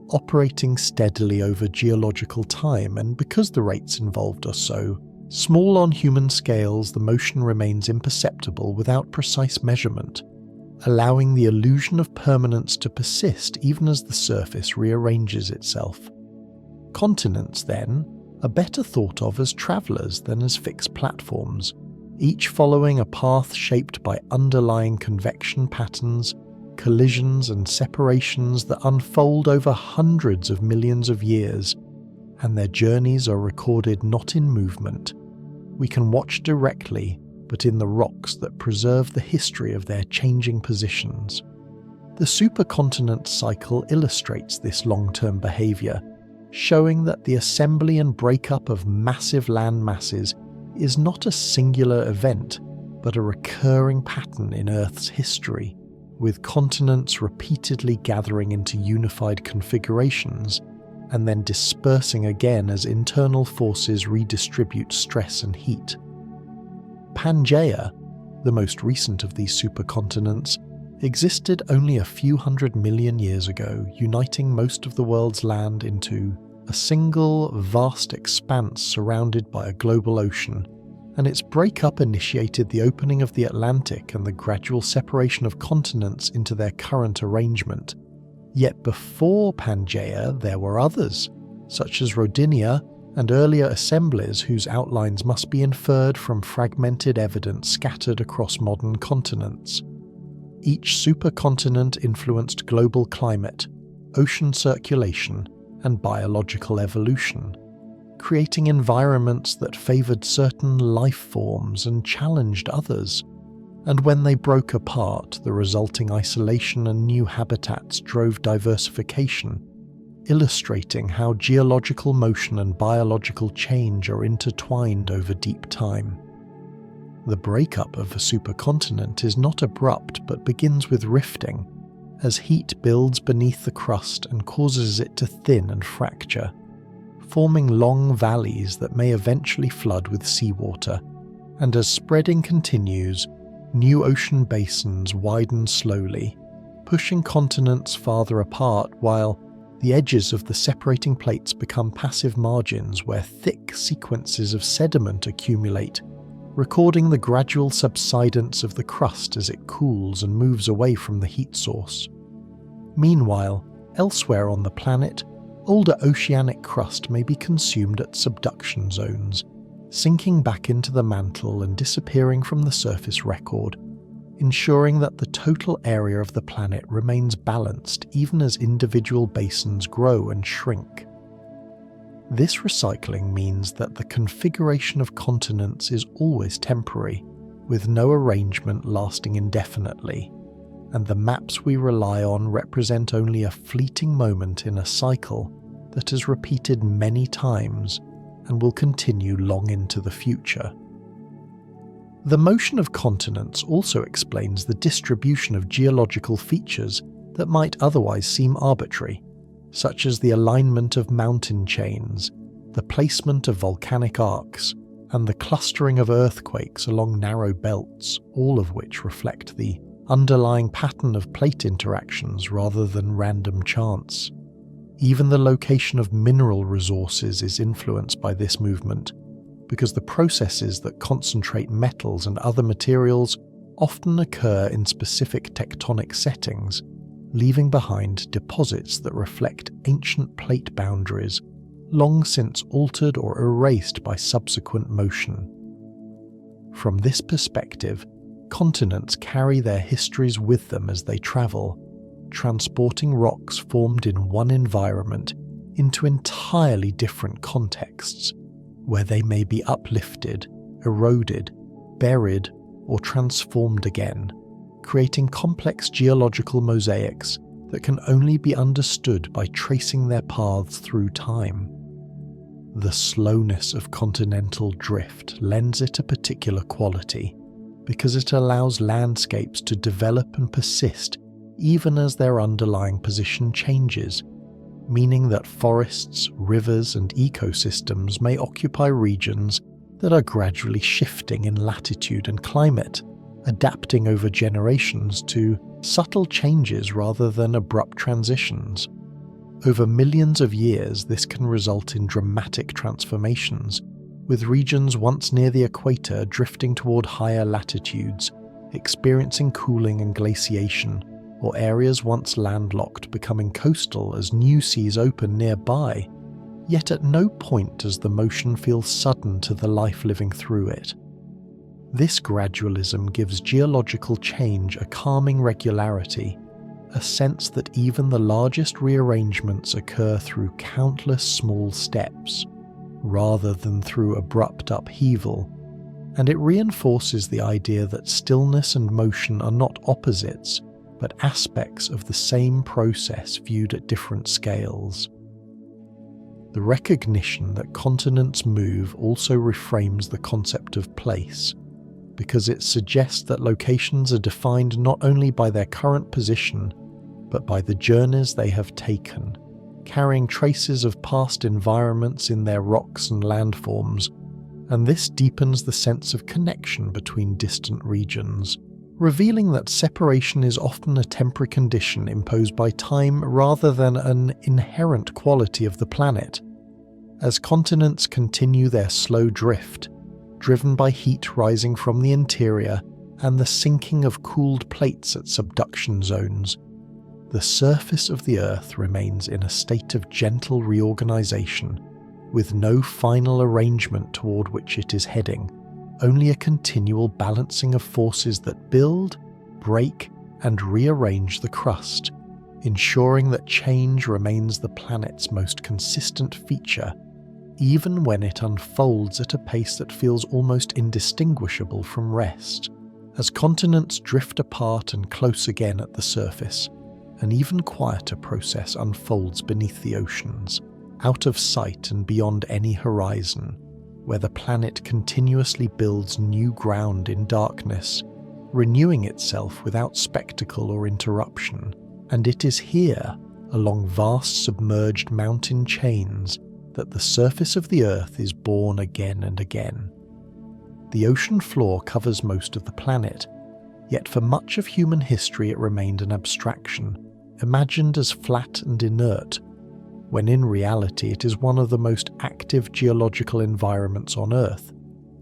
operating steadily over geological time, and because the rates involved are so small on human scales, the motion remains imperceptible without precise measurement, allowing the illusion of permanence to persist even as the surface rearranges itself. Continents, then, are better thought of as travellers than as fixed platforms, each following a path shaped by underlying convection patterns, collisions and separations that unfold over hundreds of millions of years, and their journeys are recorded not in movement. We can watch directly, but in the rocks that preserve the history of their changing positions. The supercontinent cycle illustrates this long-term behaviour, showing that the assembly and breakup of massive land masses is not a singular event, but a recurring pattern in Earth's history, with continents repeatedly gathering into unified configurations and then dispersing again as internal forces redistribute stress and heat. Pangaea, the most recent of these supercontinents, existed only a few 100 million years ago, uniting most of the world's land into a single, vast expanse surrounded by a global ocean, and its breakup initiated the opening of the Atlantic and the gradual separation of continents into their current arrangement. Yet before Pangaea there were others, such as Rodinia and earlier assemblies whose outlines must be inferred from fragmented evidence scattered across modern continents. Each supercontinent influenced global climate, ocean circulation, and biological evolution, creating environments that favoured certain life forms and challenged others. And when they broke apart, the resulting isolation and new habitats drove diversification, illustrating how geological motion and biological change are intertwined over deep time. The breakup of a supercontinent is not abrupt but begins with rifting, as heat builds beneath the crust and causes it to thin and fracture, forming long valleys that may eventually flood with seawater, and as spreading continues, new ocean basins widen slowly, pushing continents farther apart while The edges of the separating plates become passive margins where thick sequences of sediment accumulate, recording the gradual subsidence of the crust as it cools and moves away from the heat source. Meanwhile, elsewhere on the planet, older oceanic crust may be consumed at subduction zones, sinking back into the mantle and disappearing from the surface record, ensuring that the total area of the planet remains balanced even as individual basins grow and shrink. This recycling means that the configuration of continents is always temporary, with no arrangement lasting indefinitely, and the maps we rely on represent only a fleeting moment in a cycle that is repeated many times and will continue long into the future. The motion of continents also explains the distribution of geological features that might otherwise seem arbitrary, such as the alignment of mountain chains, the placement of volcanic arcs, and the clustering of earthquakes along narrow belts, all of which reflect the underlying pattern of plate interactions rather than random chance. Even the location of mineral resources is influenced by this movement, because the processes that concentrate metals and other materials often occur in specific tectonic settings, leaving behind deposits that reflect ancient plate boundaries, long since altered or erased by subsequent motion. From this perspective, continents carry their histories with them as they travel, transporting rocks formed in one environment into entirely different contexts, where they may be uplifted, eroded, buried, or transformed again, creating complex geological mosaics that can only be understood by tracing their paths through time. The slowness of continental drift lends it a particular quality, because it allows landscapes to develop and persist even as their underlying position changes, meaning that forests, rivers, and ecosystems may occupy regions that are gradually shifting in latitude and climate, adapting over generations to subtle changes rather than abrupt transitions. Over millions of years, this can result in dramatic transformations, with regions once near the equator drifting toward higher latitudes, experiencing cooling and glaciation, or areas once landlocked becoming coastal as new seas open nearby, yet at no point does the motion feel sudden to the life living through it. This gradualism gives geological change a calming regularity, a sense that even the largest rearrangements occur through countless small steps, rather than through abrupt upheaval, and it reinforces the idea that stillness and motion are not opposites, but aspects of the same process viewed at different scales. The recognition that continents move also reframes the concept of place, because it suggests that locations are defined not only by their current position, but by the journeys they have taken, carrying traces of past environments in their rocks and landforms, and this deepens the sense of connection between distant regions, revealing that separation is often a temporary condition imposed by time rather than an inherent quality of the planet. As continents continue their slow drift, driven by heat rising from the interior and the sinking of cooled plates at subduction zones, the surface of the Earth remains in a state of gentle reorganization, with no final arrangement toward which it is heading, only a continual balancing of forces that build, break, and rearrange the crust, ensuring that change remains the planet's most consistent feature, even when it unfolds at a pace that feels almost indistinguishable from rest. As continents drift apart and close again at the surface, an even quieter process unfolds beneath the oceans, out of sight and beyond any horizon, where the planet continuously builds new ground in darkness, renewing itself without spectacle or interruption. And it is here, along vast submerged mountain chains, that the surface of the Earth is born again and again. The ocean floor covers most of the planet, yet for much of human history it remained an abstraction, imagined as flat and inert, when in reality it is one of the most active geological environments on Earth,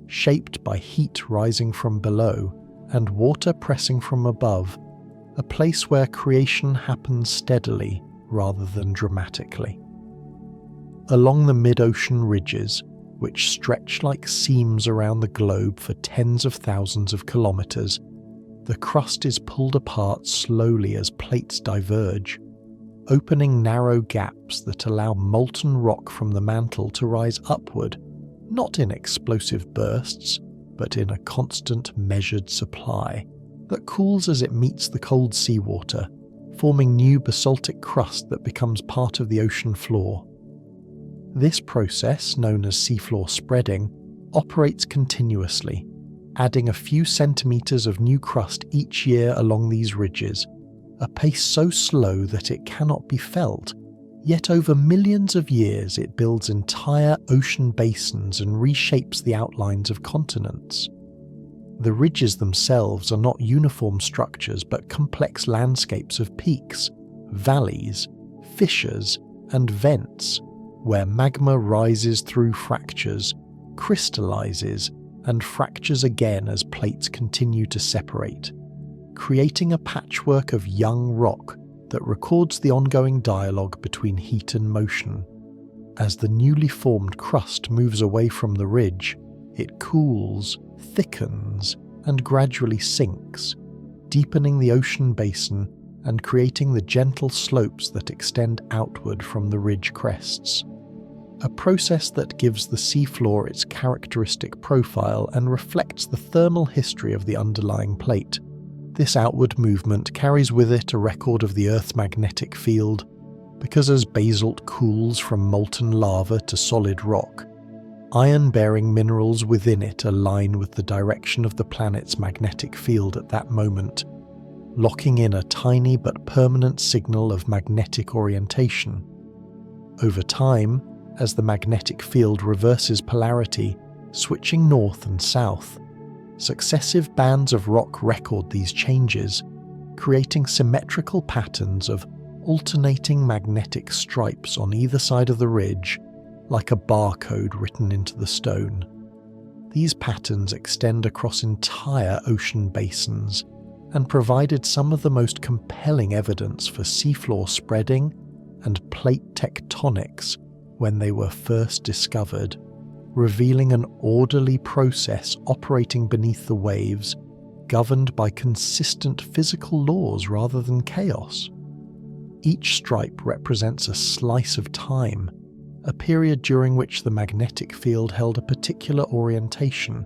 shaped by heat rising from below and water pressing from above, a place where creation happens steadily rather than dramatically. Along the mid-ocean ridges, which stretch like seams around the globe for tens of thousands of kilometers, the crust is pulled apart slowly as plates diverge, opening narrow gaps that allow molten rock from the mantle to rise upward, not in explosive bursts, but in a constant measured supply that cools as it meets the cold seawater, forming new basaltic crust that becomes part of the ocean floor. This process, known as seafloor spreading, operates continuously, adding a few centimeters of new crust each year along these ridges, a pace so slow that it cannot be felt, yet over millions of years it builds entire ocean basins and reshapes the outlines of continents. The ridges themselves are not uniform structures but complex landscapes of peaks, valleys, fissures, and vents, where magma rises through fractures, crystallizes, and fractures again as plates continue to separate, creating a patchwork of young rock that records the ongoing dialogue between heat and motion. As the newly formed crust moves away from the ridge, it cools, thickens, and gradually sinks, deepening the ocean basin and creating the gentle slopes that extend outward from the ridge crests. A process that gives the seafloor its characteristic profile and reflects the thermal history of the underlying plate. This outward movement carries with it a record of the Earth's magnetic field, because as basalt cools from molten lava to solid rock, iron-bearing minerals within it align with the direction of the planet's magnetic field at that moment, locking in a tiny but permanent signal of magnetic orientation. Over time, as the magnetic field reverses polarity, switching north and south, successive bands of rock record these changes, creating symmetrical patterns of alternating magnetic stripes on either side of the ridge, like a barcode written into the stone. These patterns extend across entire ocean basins and provided some of the most compelling evidence for seafloor spreading and plate tectonics when they were first discovered, revealing an orderly process operating beneath the waves, governed by consistent physical laws rather than chaos. Each stripe represents a slice of time, a period during which the magnetic field held a particular orientation,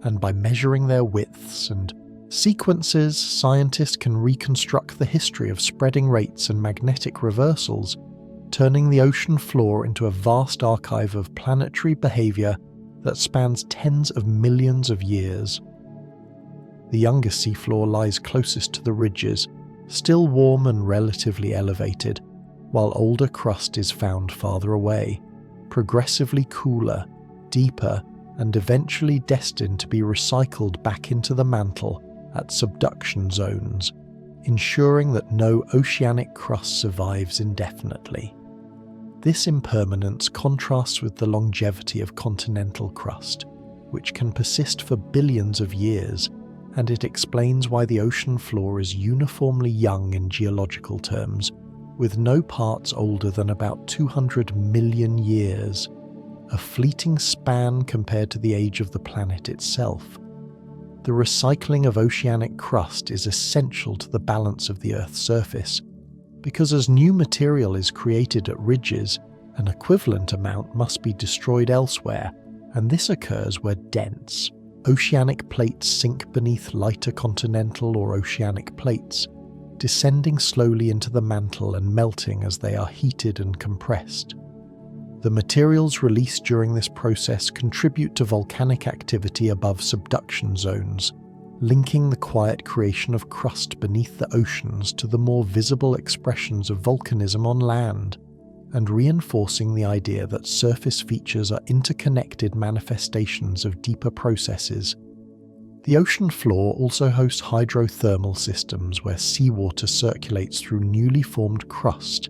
and by measuring their widths and sequences, scientists can reconstruct the history of spreading rates and magnetic reversals, turning the ocean floor into a vast archive of planetary behavior that spans tens of millions of years. The youngest seafloor lies closest to the ridges, still warm and relatively elevated, while older crust is found farther away, progressively cooler, deeper, and eventually destined to be recycled back into the mantle at subduction zones, ensuring that no oceanic crust survives indefinitely. This impermanence contrasts with the longevity of continental crust, which can persist for billions of years, and it explains why the ocean floor is uniformly young in geological terms, with no parts older than about 200 million years, a fleeting span compared to the age of the planet itself. The recycling of oceanic crust is essential to the balance of the Earth's surface, because as new material is created at ridges, an equivalent amount must be destroyed elsewhere, and this occurs where dense, oceanic plates sink beneath lighter continental or oceanic plates, descending slowly into the mantle and melting as they are heated and compressed. The materials released during this process contribute to volcanic activity above subduction zones, linking the quiet creation of crust beneath the oceans to the more visible expressions of volcanism on land, and reinforcing the idea that surface features are interconnected manifestations of deeper processes. The ocean floor also hosts hydrothermal systems where seawater circulates through newly formed crust,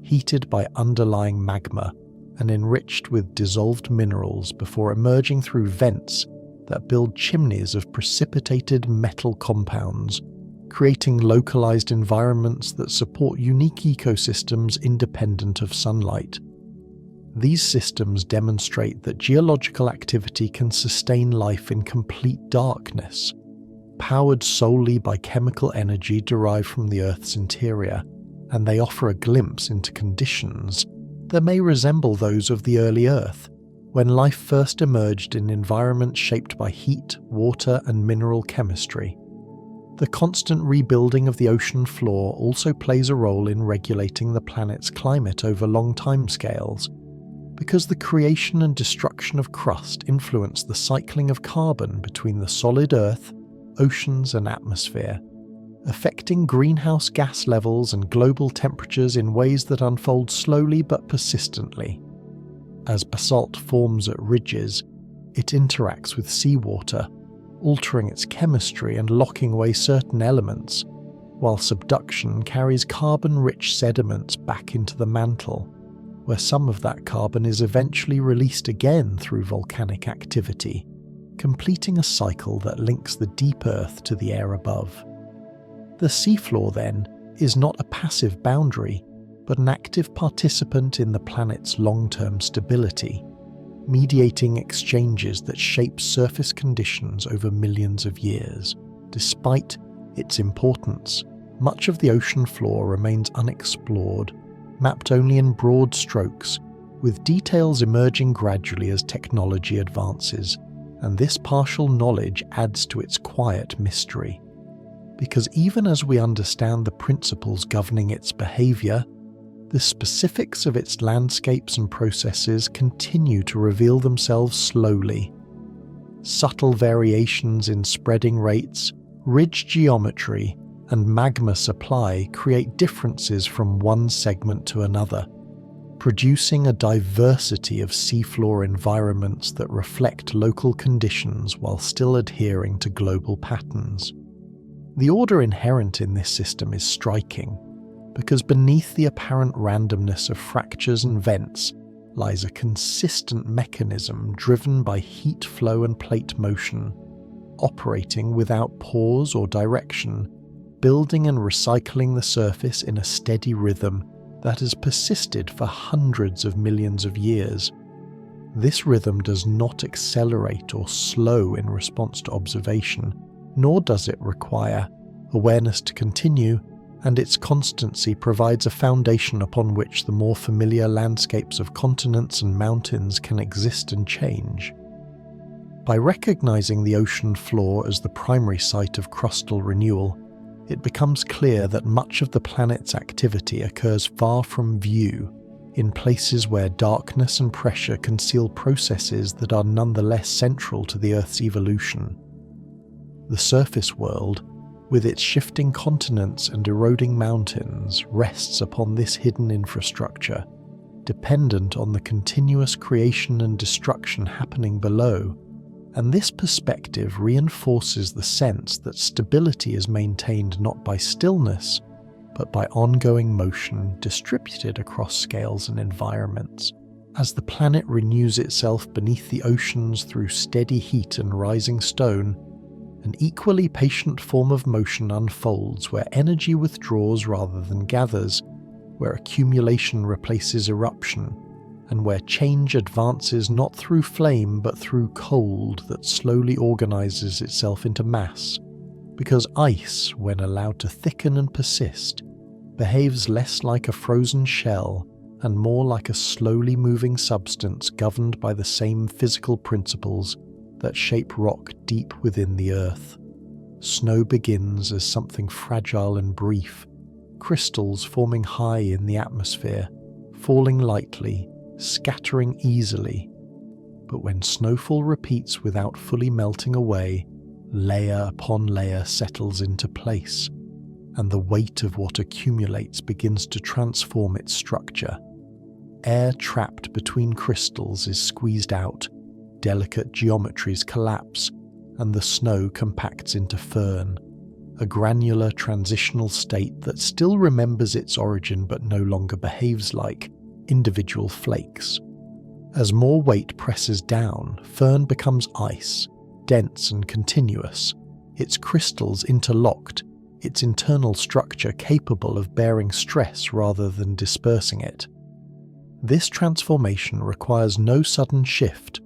heated by underlying magma and enriched with dissolved minerals before emerging through vents that build chimneys of precipitated metal compounds, creating localized environments that support unique ecosystems independent of sunlight. These systems demonstrate that geological activity can sustain life in complete darkness, powered solely by chemical energy derived from the Earth's interior, and they offer a glimpse into conditions that may resemble those of the early Earth, when life first emerged in environments shaped by heat, water, and mineral chemistry. The constant rebuilding of the ocean floor also plays a role in regulating the planet's climate over long timescales, because the creation and destruction of crust influence the cycling of carbon between the solid Earth, oceans, and atmosphere, affecting greenhouse gas levels and global temperatures in ways that unfold slowly but persistently. As basalt forms at ridges, it interacts with seawater, altering its chemistry and locking away certain elements, while subduction carries carbon-rich sediments back into the mantle, where some of that carbon is eventually released again through volcanic activity, completing a cycle that links the deep Earth to the air above. The seafloor, then, is not a passive boundary, but an active participant in the planet's long-term stability, mediating exchanges that shape surface conditions over millions of years. Despite its importance, much of the ocean floor remains unexplored, mapped only in broad strokes, with details emerging gradually as technology advances, and this partial knowledge adds to its quiet mystery. Because even as we understand the principles governing its behavior, the specifics of its landscapes and processes continue to reveal themselves slowly. Subtle variations in spreading rates, ridge geometry, and magma supply create differences from one segment to another, producing a diversity of seafloor environments that reflect local conditions while still adhering to global patterns. The order inherent in this system is striking, because beneath the apparent randomness of fractures and vents lies a consistent mechanism driven by heat flow and plate motion, operating without pause or direction, building and recycling the surface in a steady rhythm that has persisted for hundreds of millions of years. This rhythm does not accelerate or slow in response to observation, nor does it require awareness to continue, and its constancy provides a foundation upon which the more familiar landscapes of continents and mountains can exist and change. By recognizing the ocean floor as the primary site of crustal renewal, it becomes clear that much of the planet's activity occurs far from view, in places where darkness and pressure conceal processes that are nonetheless central to the Earth's evolution. The surface world, with its shifting continents and eroding mountains, rests upon this hidden infrastructure, dependent on the continuous creation and destruction happening below, and this perspective reinforces the sense that stability is maintained not by stillness, but by ongoing motion distributed across scales and environments. As the planet renews itself beneath the oceans through steady heat and rising stone, an equally patient form of motion unfolds where energy withdraws rather than gathers, where accumulation replaces eruption, and where change advances not through flame but through cold that slowly organizes itself into mass. Because ice, when allowed to thicken and persist, behaves less like a frozen shell and more like a slowly moving substance governed by the same physical principles that shape rock deep within the earth. Snow begins as something fragile and brief, crystals forming high in the atmosphere, falling lightly, scattering easily. But when snowfall repeats without fully melting away, layer upon layer settles into place, and the weight of what accumulates begins to transform its structure. Air trapped between crystals is squeezed out, delicate geometries collapse, and the snow compacts into firn. a granular transitional state that still remembers its origin but no longer behaves like individual flakes. As more weight presses down, firn becomes ice, dense and continuous, its crystals interlocked, its internal structure capable of bearing stress rather than dispersing it. This transformation requires no sudden shift,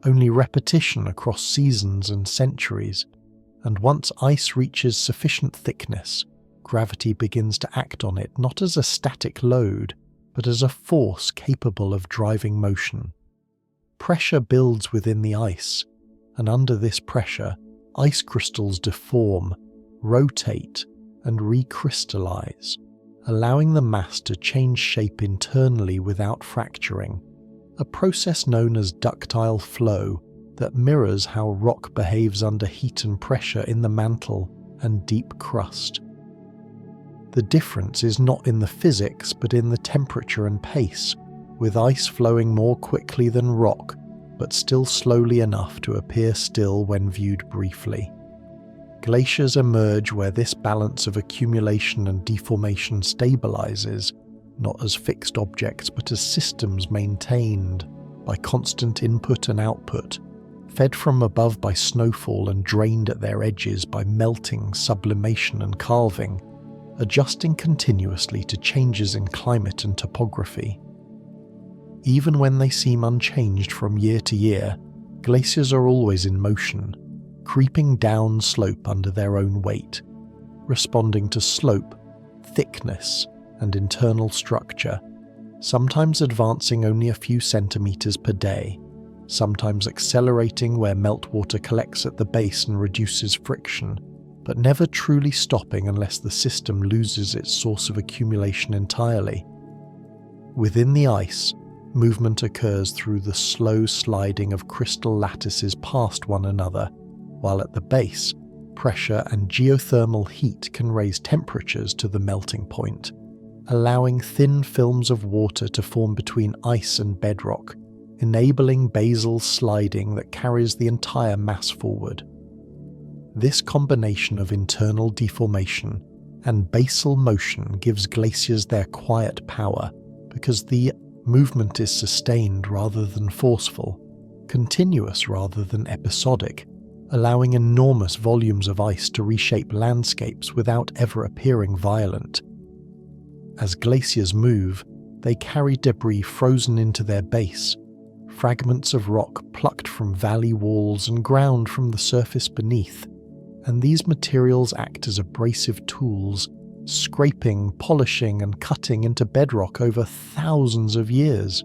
only repetition across seasons and centuries, and once ice reaches sufficient thickness, gravity begins to act on it not as a static load, but as a force capable of driving motion. Pressure builds within the ice, and under this pressure, ice crystals deform, rotate, and recrystallize, allowing the mass to change shape internally without fracturing, a process known as ductile flow that mirrors how rock behaves under heat and pressure in the mantle and deep crust. The difference is not in the physics but in the temperature and pace, with ice flowing more quickly than rock, but still slowly enough to appear still when viewed briefly. Glaciers emerge where this balance of accumulation and deformation stabilizes, not as fixed objects but as systems maintained by constant input and output, fed from above by snowfall and drained at their edges by melting, sublimation and calving, adjusting continuously to changes in climate and topography. Even when they seem unchanged from year to year, glaciers are always in motion, creeping down slope under their own weight, responding to slope, thickness, and internal structure, sometimes advancing only a few centimeters per day, sometimes accelerating where meltwater collects at the base and reduces friction, but never truly stopping unless the system loses its source of accumulation entirely. Within the ice, movement occurs through the slow sliding of crystal lattices past one another, while at the base, pressure and geothermal heat can raise temperatures to the melting point, allowing thin films of water to form between ice and bedrock, enabling basal sliding that carries the entire mass forward. This combination of internal deformation and basal motion gives glaciers their quiet power because the movement is sustained rather than forceful, continuous rather than episodic, allowing enormous volumes of ice to reshape landscapes without ever appearing violent. As glaciers move, they carry debris frozen into their base, fragments of rock plucked from valley walls and ground from the surface beneath, and these materials act as abrasive tools, scraping, polishing, and cutting into bedrock over thousands of years.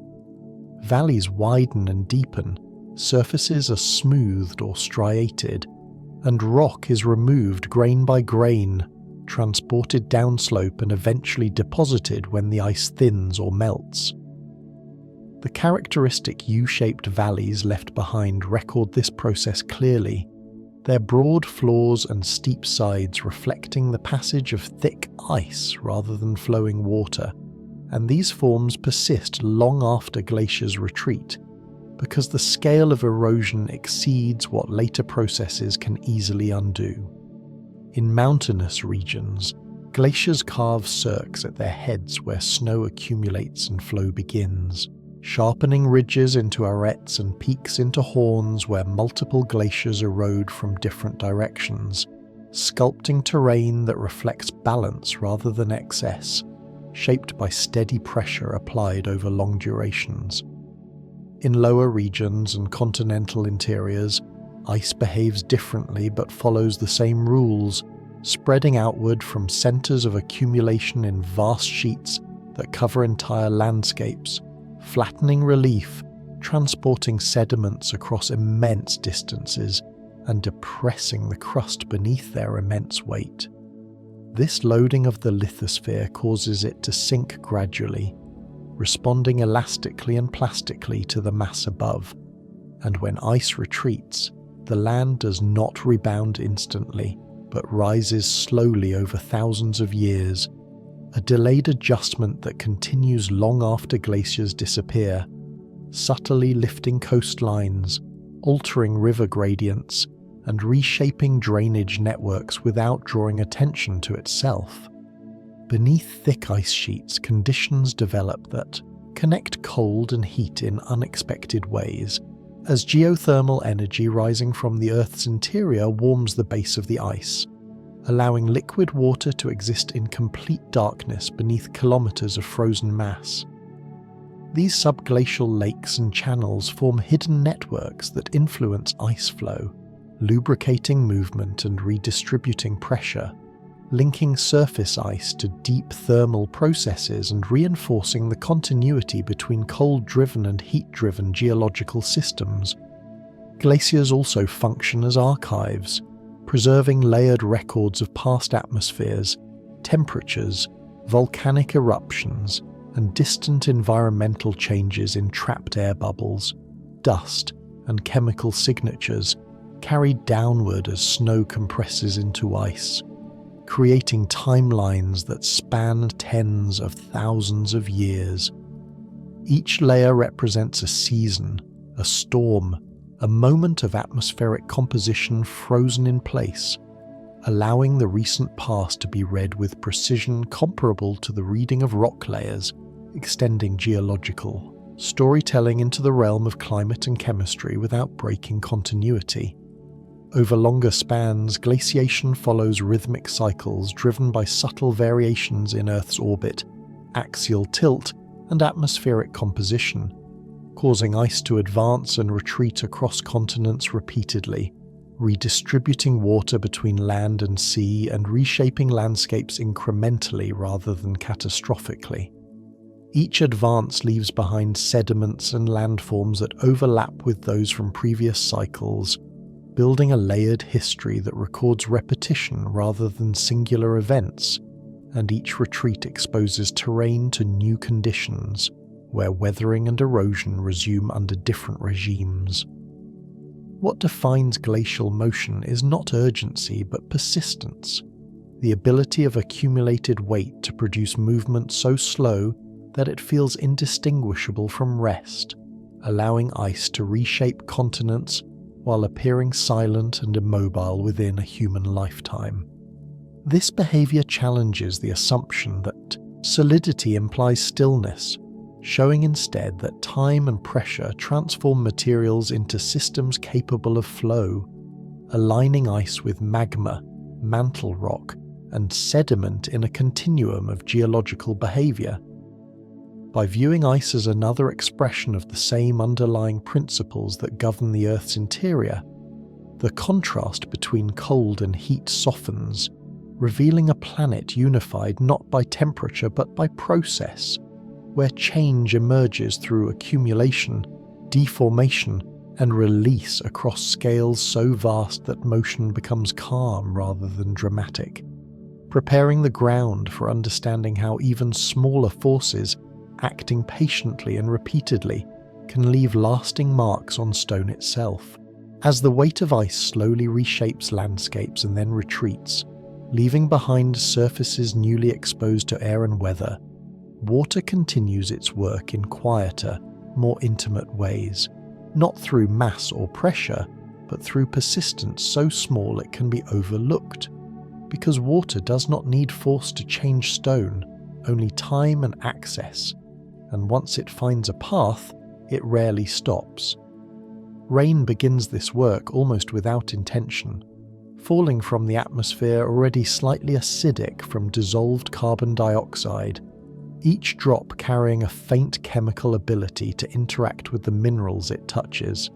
Valleys widen and deepen, surfaces are smoothed or striated, and rock is removed grain by grain, transported downslope and eventually deposited when the ice thins or melts. The characteristic U-shaped valleys left behind record this process clearly, their broad floors and steep sides reflecting the passage of thick ice rather than flowing water, and these forms persist long after glaciers retreat, because the scale of erosion exceeds what later processes can easily undo. In mountainous regions, glaciers carve cirques at their heads where snow accumulates and flow begins, sharpening ridges into arêtes and peaks into horns where multiple glaciers erode from different directions, sculpting terrain that reflects balance rather than excess, shaped by steady pressure applied over long durations. In lower regions and continental interiors, ice behaves differently but follows the same rules, spreading outward from centers of accumulation in vast sheets that cover entire landscapes, flattening relief, transporting sediments across immense distances, and depressing the crust beneath their immense weight. This loading of the lithosphere causes it to sink gradually, responding elastically and plastically to the mass above, and when ice retreats, the land does not rebound instantly, but rises slowly over thousands of years, a delayed adjustment that continues long after glaciers disappear, subtly lifting coastlines, altering river gradients, and reshaping drainage networks without drawing attention to itself. Beneath thick ice sheets, conditions develop that connect cold and heat in unexpected ways, as geothermal energy rising from the Earth's interior warms the base of the ice, allowing liquid water to exist in complete darkness beneath kilometers of frozen mass. These subglacial lakes and channels form hidden networks that influence ice flow, lubricating movement and redistributing pressure, linking surface ice to deep thermal processes and reinforcing the continuity between cold-driven and heat-driven geological systems. Glaciers also function as archives, preserving layered records of past atmospheres, temperatures, volcanic eruptions, and distant environmental changes in trapped air bubbles, dust, and chemical signatures carried downward as snow compresses into ice, creating timelines that span tens of thousands of years. Each layer represents a season, a storm, a moment of atmospheric composition frozen in place, allowing the recent past to be read with precision comparable to the reading of rock layers, extending geological storytelling into the realm of climate and chemistry without breaking continuity. Over longer spans, glaciation follows rhythmic cycles driven by subtle variations in Earth's orbit, axial tilt, and atmospheric composition, causing ice to advance and retreat across continents repeatedly, redistributing water between land and sea and reshaping landscapes incrementally rather than catastrophically. Each advance leaves behind sediments and landforms that overlap with those from previous cycles, building a layered history that records repetition rather than singular events, and each retreat exposes terrain to new conditions, where weathering and erosion resume under different regimes. What defines glacial motion is not urgency but persistence, the ability of accumulated weight to produce movement so slow that it feels indistinguishable from rest, allowing ice to reshape continents while appearing silent and immobile within a human lifetime. This behavior challenges the assumption that solidity implies stillness, showing instead that time and pressure transform materials into systems capable of flow, aligning ice with magma, mantle rock, and sediment in a continuum of geological behavior. By viewing ice as another expression of the same underlying principles that govern the Earth's interior, the contrast between cold and heat softens, revealing a planet unified not by temperature but by process, where change emerges through accumulation, deformation, and release across scales so vast that motion becomes calm rather than dramatic, preparing the ground for understanding how even smaller forces acting patiently and repeatedly can leave lasting marks on stone itself. As the weight of ice slowly reshapes landscapes and then retreats, leaving behind surfaces newly exposed to air and weather, water continues its work in quieter, more intimate ways, not through mass or pressure, but through persistence so small it can be overlooked. Because water does not need force to change stone, only time and access, and once it finds a path, it rarely stops. Rain begins this work almost without intention, falling from the atmosphere already slightly acidic from dissolved carbon dioxide, each drop carrying a faint chemical ability to interact with the minerals it touches.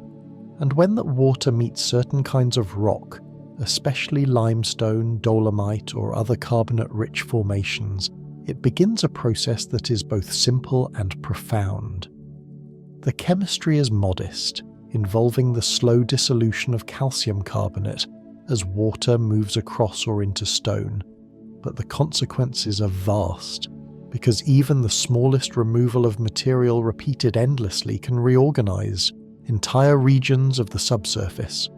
And when that water meets certain kinds of rock, especially limestone, dolomite, or other carbonate-rich formations, it begins a process that is both simple and profound. The chemistry is modest, involving the slow dissolution of calcium carbonate as water moves across or into stone, but the consequences are vast, because even the smallest removal of material repeated endlessly can reorganize entire regions of the subsurface.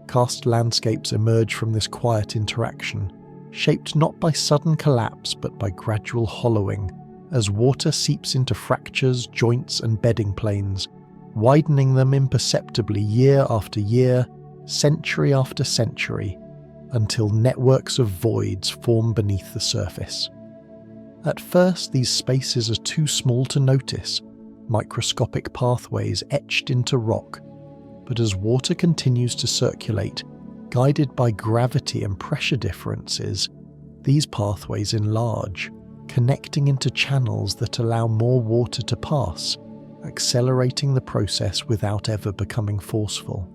Karst landscapes emerge from this quiet interaction, shaped not by sudden collapse but by gradual hollowing, as water seeps into fractures, joints, and bedding planes, widening them imperceptibly year after year century after century, until networks of voids form beneath the surface. At first, these spaces are too small to notice, microscopic pathways etched into rock, but as water continues to circulate, guided by gravity and pressure differences, these pathways enlarge, connecting into channels that allow more water to pass, accelerating the process without ever becoming forceful.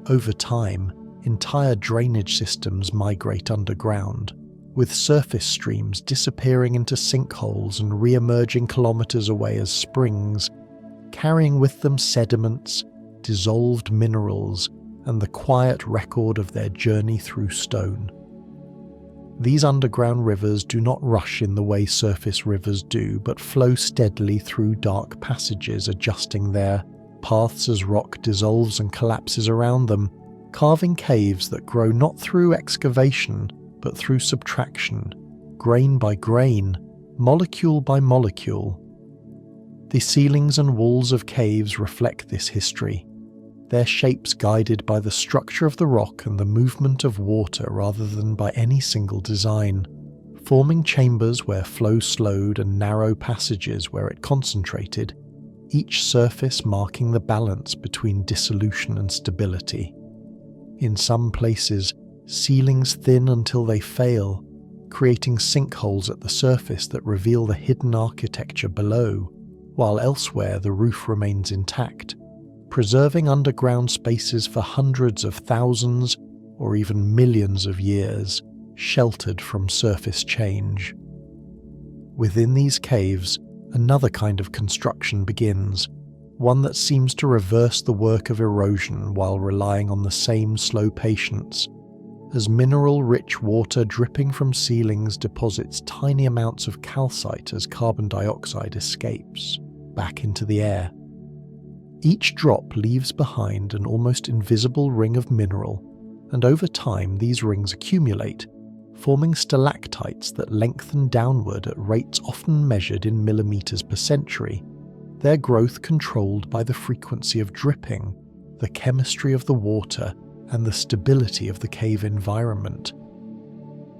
Over time, entire drainage systems migrate underground, with surface streams disappearing into sinkholes and re-emerging kilometers away as springs, carrying with them sediments, dissolved minerals, and the quiet record of their journey through stone. These underground rivers do not rush in the way surface rivers do, but flow steadily through dark passages, adjusting their paths as rock dissolves and collapses around them, carving caves that grow not through excavation, but through subtraction, grain by grain, molecule by molecule. The ceilings and walls of caves reflect this history, their shapes guided by the structure of the rock and the movement of water rather than by any single design, forming chambers where flow slowed and narrow passages where it concentrated, each surface marking the balance between dissolution and stability. In some places, ceilings thin until they fail, creating sinkholes at the surface that reveal the hidden architecture below, while elsewhere the roof remains intact, preserving underground spaces for hundreds of thousands or even millions of years, sheltered from surface change. Within these caves, another kind of construction begins, one that seems to reverse the work of erosion while relying on the same slow patience, as mineral-rich water dripping from ceilings deposits tiny amounts of calcite as carbon dioxide escapes back into the air. Each drop leaves behind an almost invisible ring of mineral, and over time these rings accumulate, forming stalactites that lengthen downward at rates often measured in millimeters per century, their growth controlled by the frequency of dripping, the chemistry of the water, and the stability of the cave environment.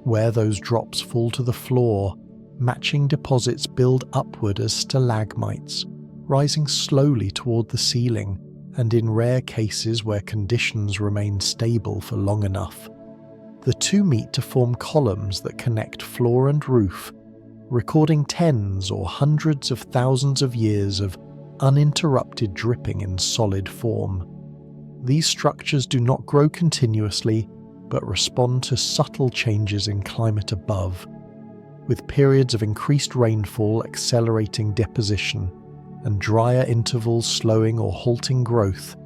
Where those drops fall to the floor, matching deposits build upward as stalagmites, rising slowly toward the ceiling, and in rare cases where conditions remain stable for long enough, the two meet to form columns that connect floor and roof, recording tens or hundreds of thousands of years of uninterrupted dripping in solid form. These structures do not grow continuously, but respond to subtle changes in climate above, with periods of increased rainfall accelerating deposition, and drier intervals slowing or halting growth,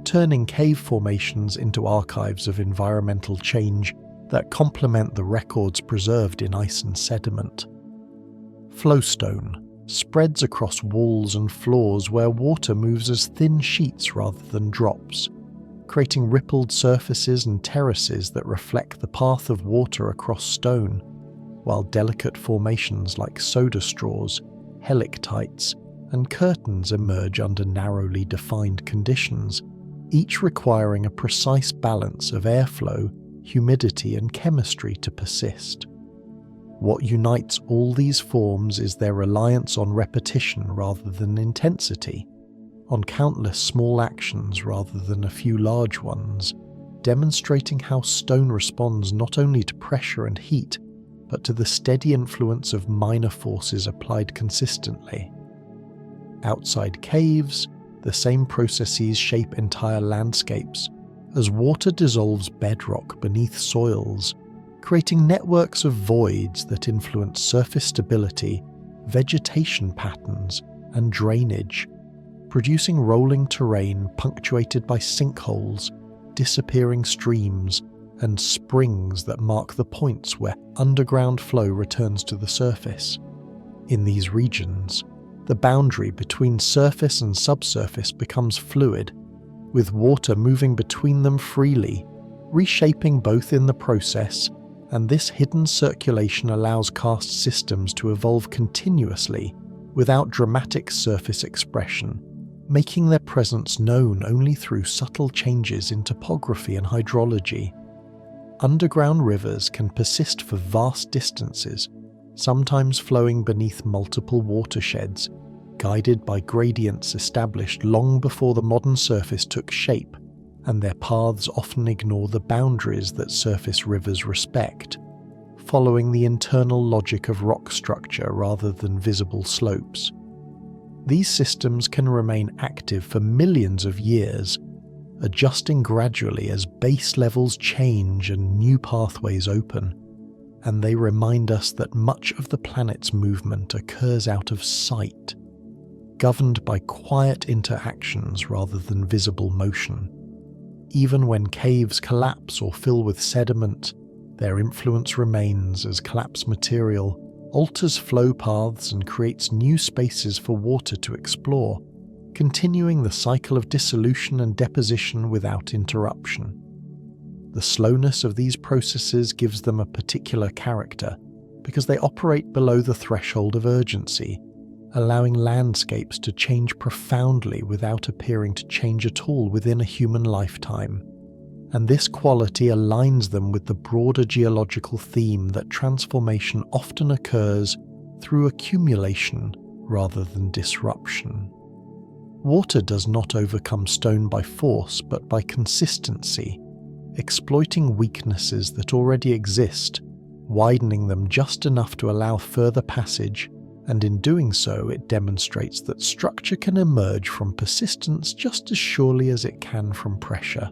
turning cave formations into archives of environmental change that complement the records preserved in ice and sediment. Flowstone spreads across walls and floors where water moves as thin sheets rather than drops, creating rippled surfaces and terraces that reflect the path of water across stone, while delicate formations like soda straws, helictites, and curtains emerge under narrowly defined conditions, each requiring a precise balance of airflow, humidity, and chemistry to persist. What unites all these forms is their reliance on repetition rather than intensity, on countless small actions rather than a few large ones, demonstrating how stone responds not only to pressure and heat, but to the steady influence of minor forces applied consistently. Outside caves, the same processes shape entire landscapes, as water dissolves bedrock beneath soils, creating networks of voids that influence surface stability, vegetation patterns, and drainage, producing rolling terrain punctuated by sinkholes, disappearing streams, and springs that mark the points where underground flow returns to the surface. In these regions, the boundary between surface and subsurface becomes fluid, with water moving between them freely, reshaping both in the process, and this hidden circulation allows karst systems to evolve continuously without dramatic surface expression, making their presence known only through subtle changes in topography and hydrology. Underground rivers can persist for vast distances, sometimes flowing beneath multiple watersheds, guided by gradients established long before the modern surface took shape, and their paths often ignore the boundaries that surface rivers respect, following the internal logic of rock structure rather than visible slopes. These systems can remain active for millions of years, adjusting gradually as base levels change and new pathways open, and they remind us that much of the planet's movement occurs out of sight, governed by quiet interactions rather than visible motion. Even when caves collapse or fill with sediment, their influence remains as collapsed material alters flow paths and creates new spaces for water to explore, continuing the cycle of dissolution and deposition without interruption. The slowness of these processes gives them a particular character because they operate below the threshold of urgency, allowing landscapes to change profoundly without appearing to change at all within a human lifetime. And this quality aligns them with the broader geological theme that transformation often occurs through accumulation rather than disruption. Water does not overcome stone by force but by consistency, exploiting weaknesses that already exist, widening them just enough to allow further passage, and in doing so it demonstrates that structure can emerge from persistence just as surely as it can from pressure.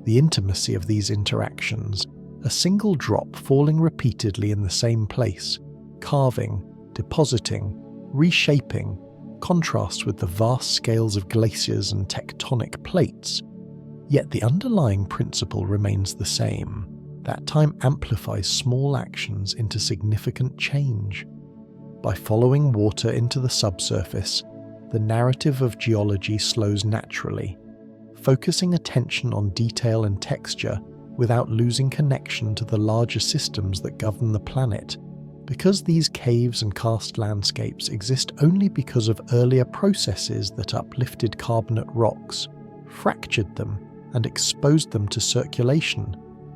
The intimacy of these interactions, a single drop falling repeatedly in the same place, carving, depositing, reshaping, contrasts with the vast scales of glaciers and tectonic plates. Yet the underlying principle remains the same. That time amplifies small actions into significant change. By following water into the subsurface, the narrative of geology slows naturally, focusing attention on detail and texture without losing connection to the larger systems that govern the planet, because these caves and karst landscapes exist only because of earlier processes that uplifted carbonate rocks, fractured them, and exposed them to circulation,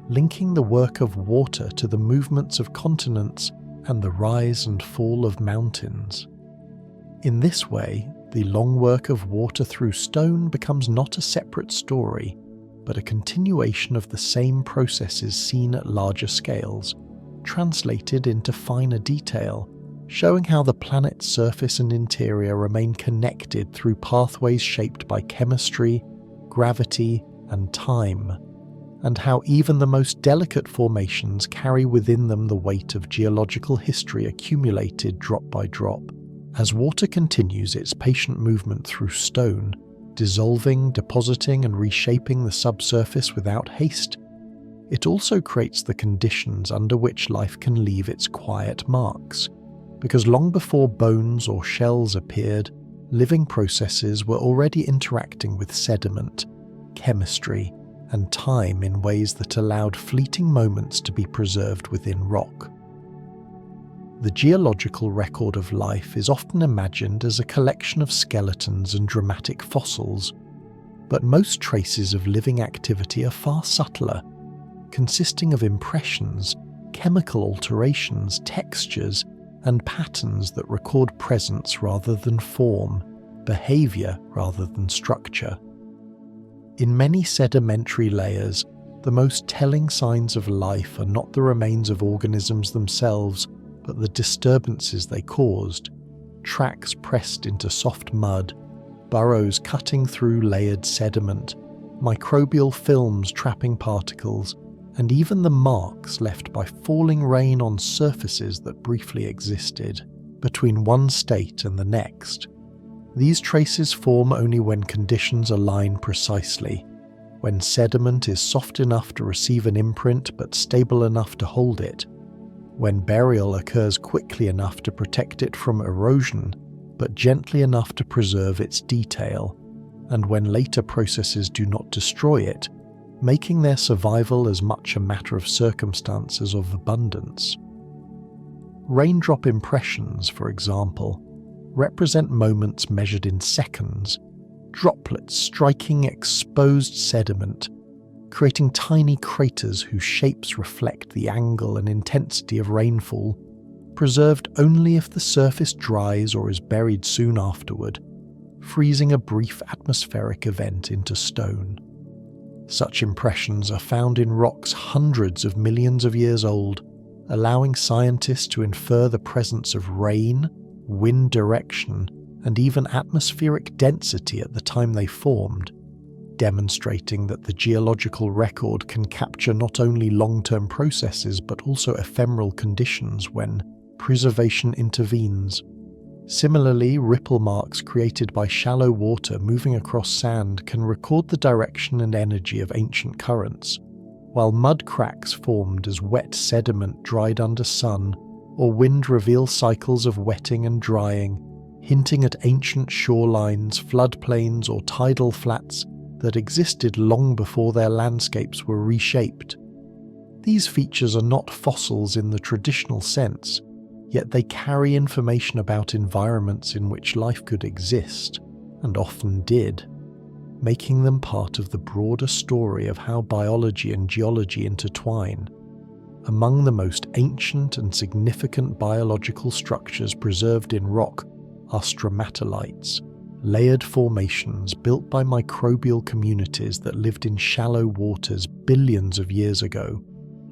linking the work of water to the movements of continents and the rise and fall of mountains. In this way, the long work of water through stone becomes not a separate story, but a continuation of the same processes seen at larger scales, translated into finer detail, showing how the planet's surface and interior remain connected through pathways shaped by chemistry, gravity, and time, and how even the most delicate formations carry within them the weight of geological history accumulated drop by drop. As water continues its patient movement through stone, dissolving, depositing, and reshaping the subsurface without haste, it also creates the conditions under which life can leave its quiet marks, because long before bones or shells appeared, living processes were already interacting with sediment, chemistry, and time in ways that allowed fleeting moments to be preserved within rock. The geological record of life is often imagined as a collection of skeletons and dramatic fossils, but most traces of living activity are far subtler, consisting of impressions, chemical alterations, textures, and patterns that record presence rather than form, behavior rather than structure. In many sedimentary layers, the most telling signs of life are not the remains of organisms themselves, but the disturbances they caused: tracks pressed into soft mud, burrows cutting through layered sediment, microbial films trapping particles, and even the marks left by falling rain on surfaces that briefly existed between one state and the next. These traces form only when conditions align precisely, when sediment is soft enough to receive an imprint but stable enough to hold it, when burial occurs quickly enough to protect it from erosion but gently enough to preserve its detail, and when later processes do not destroy it, making their survival as much a matter of circumstance as of abundance. Raindrop impressions, for example, represent moments measured in seconds, droplets striking exposed sediment, creating tiny craters whose shapes reflect the angle and intensity of rainfall, preserved only if the surface dries or is buried soon afterward, freezing a brief atmospheric event into stone. Such impressions are found in rocks hundreds of millions of years old, allowing scientists to infer the presence of rain, wind direction, and even atmospheric density at the time they formed, demonstrating that the geological record can capture not only long-term processes but also ephemeral conditions when preservation intervenes. Similarly, ripple marks created by shallow water moving across sand can record the direction and energy of ancient currents, while mud cracks formed as wet sediment dried under sun or wind reveal cycles of wetting and drying, hinting at ancient shorelines, floodplains, or tidal flats that existed long before their landscapes were reshaped. These features are not fossils in the traditional sense, yet they carry information about environments in which life could exist, and often did, making them part of the broader story of how biology and geology intertwine. Among the most ancient and significant biological structures preserved in rock are stromatolites, layered formations built by microbial communities that lived in shallow waters billions of years ago,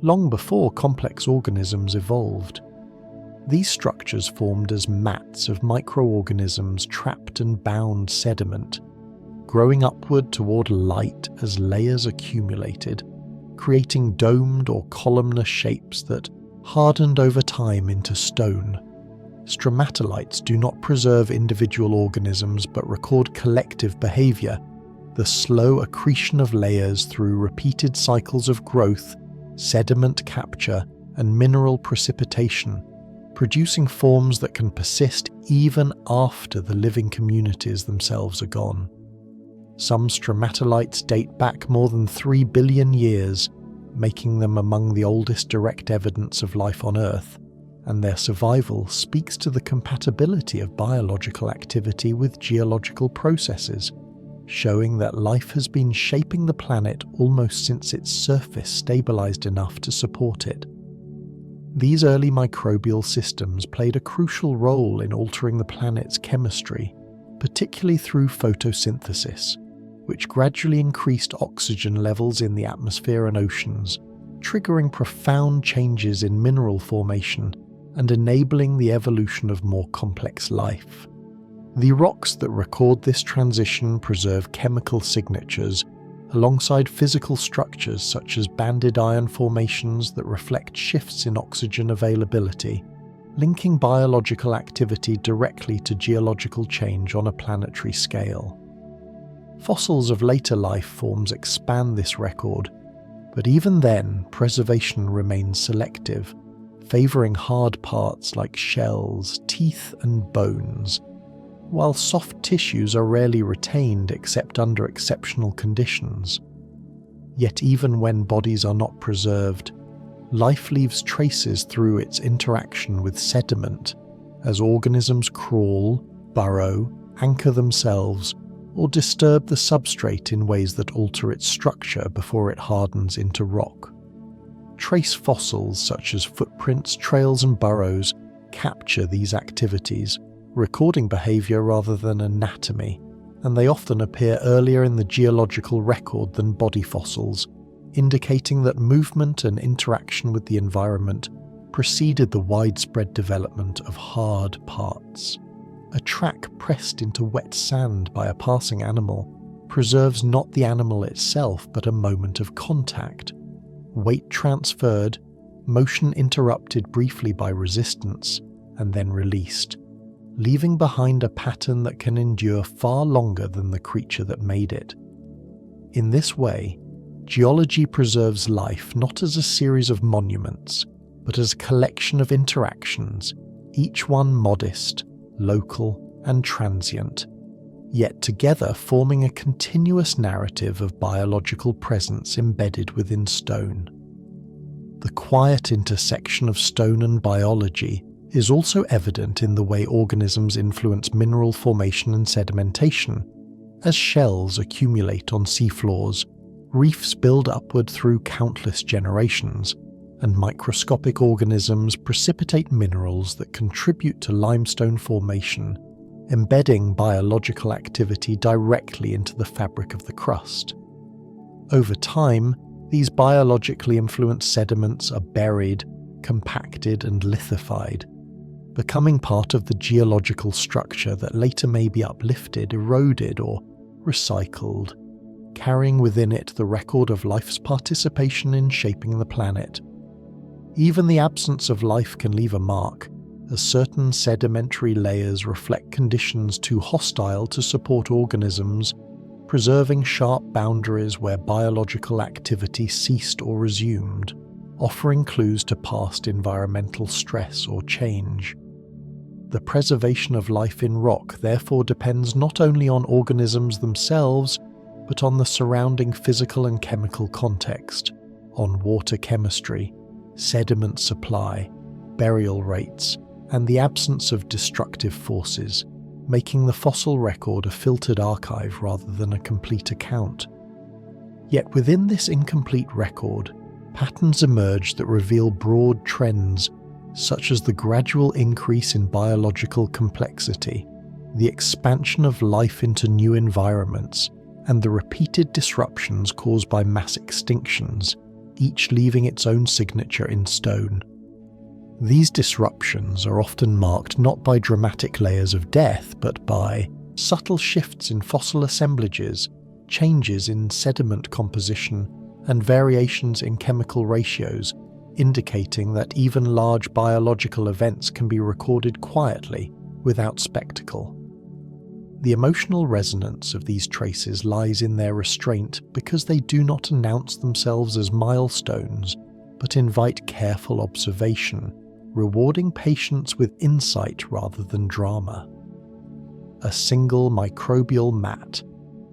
long before complex organisms evolved. These structures formed as mats of microorganisms trapped and bound sediment, growing upward toward light as layers accumulated, creating domed or columnar shapes that hardened over time into stone. Stromatolites do not preserve individual organisms but record collective behavior, the slow accretion of layers through repeated cycles of growth, sediment capture, and mineral precipitation, producing forms that can persist even after the living communities themselves are gone. Some stromatolites date back more than 3 billion years, making them among the oldest direct evidence of life on Earth, and their survival speaks to the compatibility of biological activity with geological processes, showing that life has been shaping the planet almost since its surface stabilized enough to support it. These early microbial systems played a crucial role in altering the planet's chemistry, particularly through photosynthesis, which gradually increased oxygen levels in the atmosphere and oceans, triggering profound changes in mineral formation and enabling the evolution of more complex life. The rocks that record this transition preserve chemical signatures alongside physical structures such as banded iron formations that reflect shifts in oxygen availability, linking biological activity directly to geological change on a planetary scale. Fossils of later life forms expand this record, but even then, preservation remains selective, favouring hard parts like shells, teeth, and bones, while soft tissues are rarely retained except under exceptional conditions. Yet even when bodies are not preserved, life leaves traces through its interaction with sediment, as organisms crawl, burrow, anchor themselves, or disturb the substrate in ways that alter its structure before it hardens into rock. Trace fossils such as footprints, trails, and burrows capture these activities, recording behavior rather than anatomy, and they often appear earlier in the geological record than body fossils, indicating that movement and interaction with the environment preceded the widespread development of hard parts. A track pressed into wet sand by a passing animal preserves not the animal itself but a moment of contact. Weight transferred, motion interrupted briefly by resistance, and then released, leaving behind a pattern that can endure far longer than the creature that made it. In this way, geology preserves life not as a series of monuments, but as a collection of interactions, each one modest, local, and transient, yet together forming a continuous narrative of biological presence embedded within stone. The quiet intersection of stone and biology is also evident in the way organisms influence mineral formation and sedimentation, As shells accumulate on seafloors, reefs build upward through countless generations, and microscopic organisms precipitate minerals that contribute to limestone formation, embedding biological activity directly into the fabric of the crust. Over time, these biologically influenced sediments are buried, compacted, and lithified, becoming part of the geological structure that later may be uplifted, eroded, or recycled, carrying within it the record of life's participation in shaping the planet. Even the absence of life can leave a mark, as certain sedimentary layers reflect conditions too hostile to support organisms, preserving sharp boundaries where biological activity ceased or resumed, offering clues to past environmental stress or change. The preservation of life in rock therefore depends not only on organisms themselves, but on the surrounding physical and chemical context, on water chemistry, sediment supply, burial rates, and the absence of destructive forces, making the fossil record a filtered archive rather than a complete account. Yet within this incomplete record, patterns emerge that reveal broad trends, such as the gradual increase in biological complexity, the expansion of life into new environments, and the repeated disruptions caused by mass extinctions, each leaving its own signature in stone. These disruptions are often marked not by dramatic layers of death, but by subtle shifts in fossil assemblages, changes in sediment composition, and variations in chemical ratios, indicating that even large biological events can be recorded quietly, without spectacle. The emotional resonance of these traces lies in their restraint because they do not announce themselves as milestones, but invite careful observation, rewarding patience with insight rather than drama. A single microbial mat,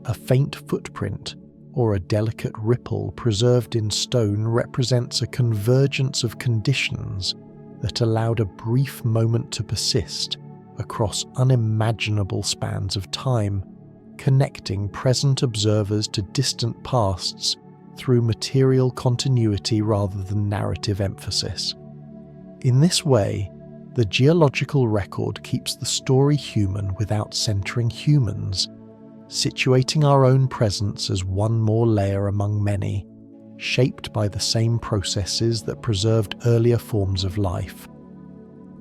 a faint footprint, or a delicate ripple preserved in stone represents a convergence of conditions that allowed a brief moment to persist across unimaginable spans of time, connecting present observers to distant pasts through material continuity rather than narrative emphasis. In this way, the geological record keeps the story human without centering humans, situating our own presence as one more layer among many, shaped by the same processes that preserved earlier forms of life.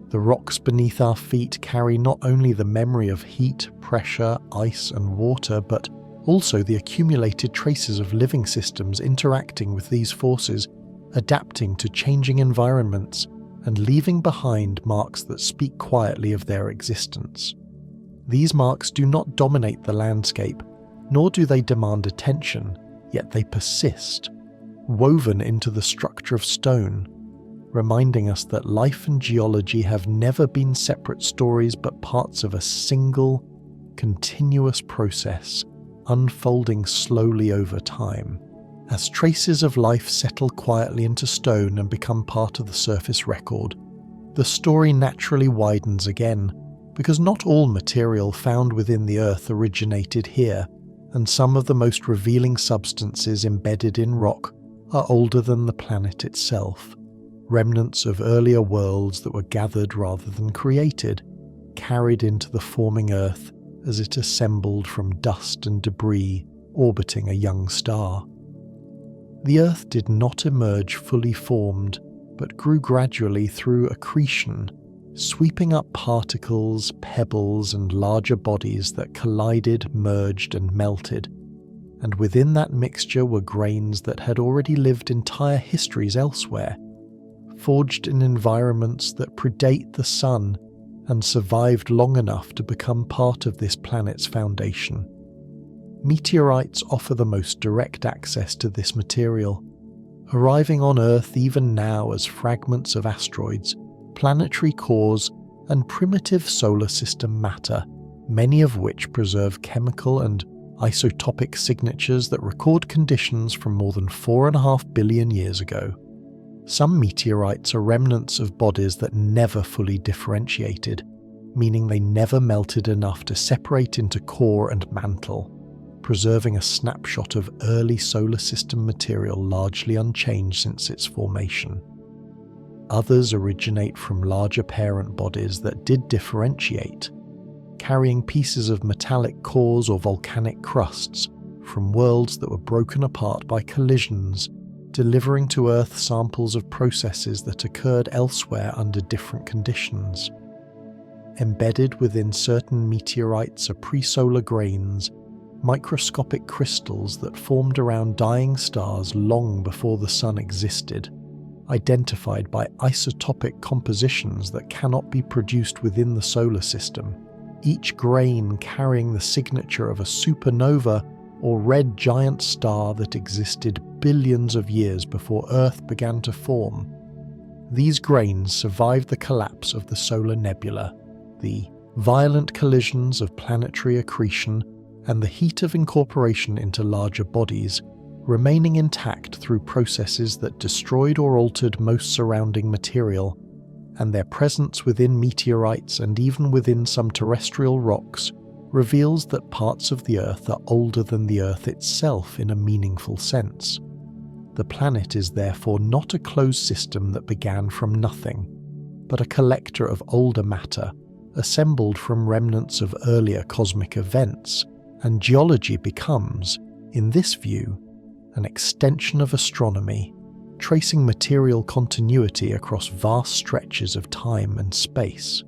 The rocks beneath our feet carry not only the memory of heat, pressure, ice, and water, but also the accumulated traces of living systems interacting with these forces, adapting to changing environments, and leaving behind marks that speak quietly of their existence. These marks do not dominate the landscape, nor do they demand attention, yet they persist, woven into the structure of stone, reminding us that life and geology have never been separate stories but parts of a single, continuous process, unfolding slowly over time. As traces of life settle quietly into stone and become part of the surface record, the story naturally widens again, because not all material found within the earth originated here, and some of the most revealing substances embedded in rock are older than the planet itself, remnants of earlier worlds that were gathered rather than created, carried into the forming earth as it assembled from dust and debris orbiting a young star. The earth did not emerge fully formed, but grew gradually through accretion, sweeping up particles, pebbles, and larger bodies that collided, merged, and melted. And within that mixture were grains that had already lived entire histories elsewhere, forged in environments that predate the sun and survived long enough to become part of this planet's foundation. Meteorites offer the most direct access to this material, arriving on Earth even now as fragments of asteroids, planetary cores, and primitive solar system matter, many of which preserve chemical and isotopic signatures that record conditions from more than 4.5 billion years ago. Some meteorites are remnants of bodies that never fully differentiated, meaning they never melted enough to separate into core and mantle. preserving a snapshot of early solar system material largely unchanged since its formation. Others originate from larger parent bodies that did differentiate, carrying pieces of metallic cores or volcanic crusts from worlds that were broken apart by collisions, delivering to Earth samples of processes that occurred elsewhere under different conditions. Embedded within certain meteorites are pre-solar grains, microscopic crystals that formed around dying stars long before the Sun existed, identified by isotopic compositions that cannot be produced within the solar system, each grain carrying the signature of a supernova or red giant star that existed billions of years before Earth began to form. These grains survived the collapse of the solar nebula, the violent collisions of planetary accretion, and the heat of incorporation into larger bodies, remaining intact through processes that destroyed or altered most surrounding material, and their presence within meteorites and even within some terrestrial rocks reveals that parts of the Earth are older than the Earth itself in a meaningful sense. The planet is therefore not a closed system that began from nothing, but a collector of older matter, assembled from remnants of earlier cosmic events, and geology becomes, in this view, an extension of astronomy, tracing material continuity across vast stretches of time and space.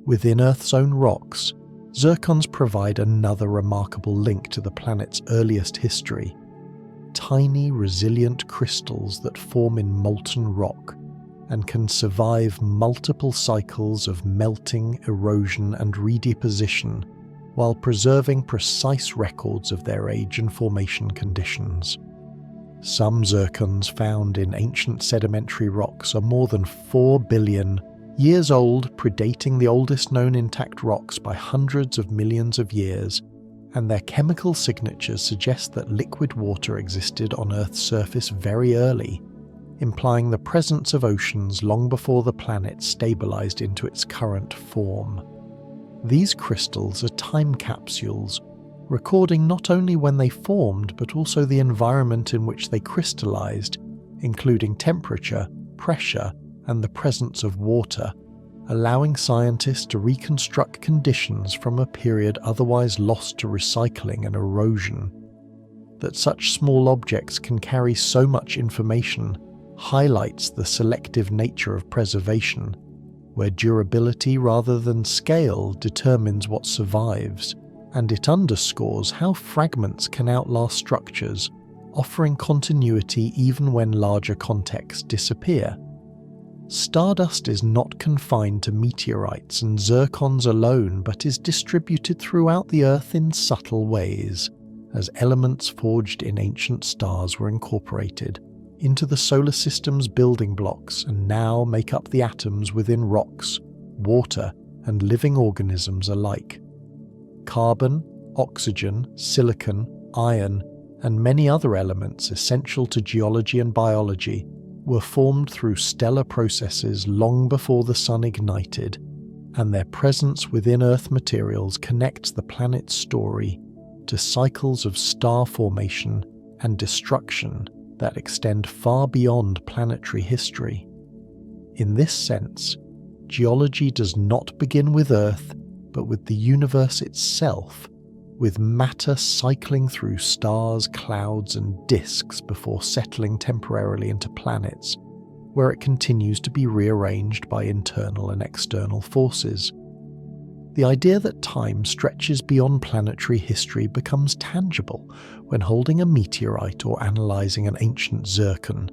Within Earth's own rocks, zircons provide another remarkable link to the planet's earliest history. Tiny, resilient crystals that form in molten rock and can survive multiple cycles of melting, erosion, and redeposition while preserving precise records of their age and formation conditions. Some zircons found in ancient sedimentary rocks are more than 4 billion years old, predating the oldest known intact rocks by hundreds of millions of years, and their chemical signatures suggest that liquid water existed on Earth's surface very early, implying the presence of oceans long before the planet stabilized into its current form. These crystals are time capsules, recording not only when they formed but also the environment in which they crystallized, including temperature, pressure, and the presence of water, allowing scientists to reconstruct conditions from a period otherwise lost to recycling and erosion. That such small objects can carry so much information highlights the selective nature of preservation, where durability rather than scale determines what survives, and it underscores how fragments can outlast structures, offering continuity even when larger contexts disappear. Stardust is not confined to meteorites and zircons alone, but is distributed throughout the Earth in subtle ways, as elements forged in ancient stars were incorporated into the solar system's building blocks and now make up the atoms within rocks, water, and living organisms alike. Carbon, oxygen, silicon, iron, and many other elements essential to geology and biology were formed through stellar processes long before the Sun ignited, and their presence within Earth materials connects the planet's story to cycles of star formation and destruction that extend far beyond planetary history. In this sense, geology does not begin with Earth, but with the universe itself, with matter cycling through stars, clouds, and disks before settling temporarily into planets, where it continues to be rearranged by internal and external forces. The idea that time stretches beyond planetary history becomes tangible when holding a meteorite or analysing an ancient zircon,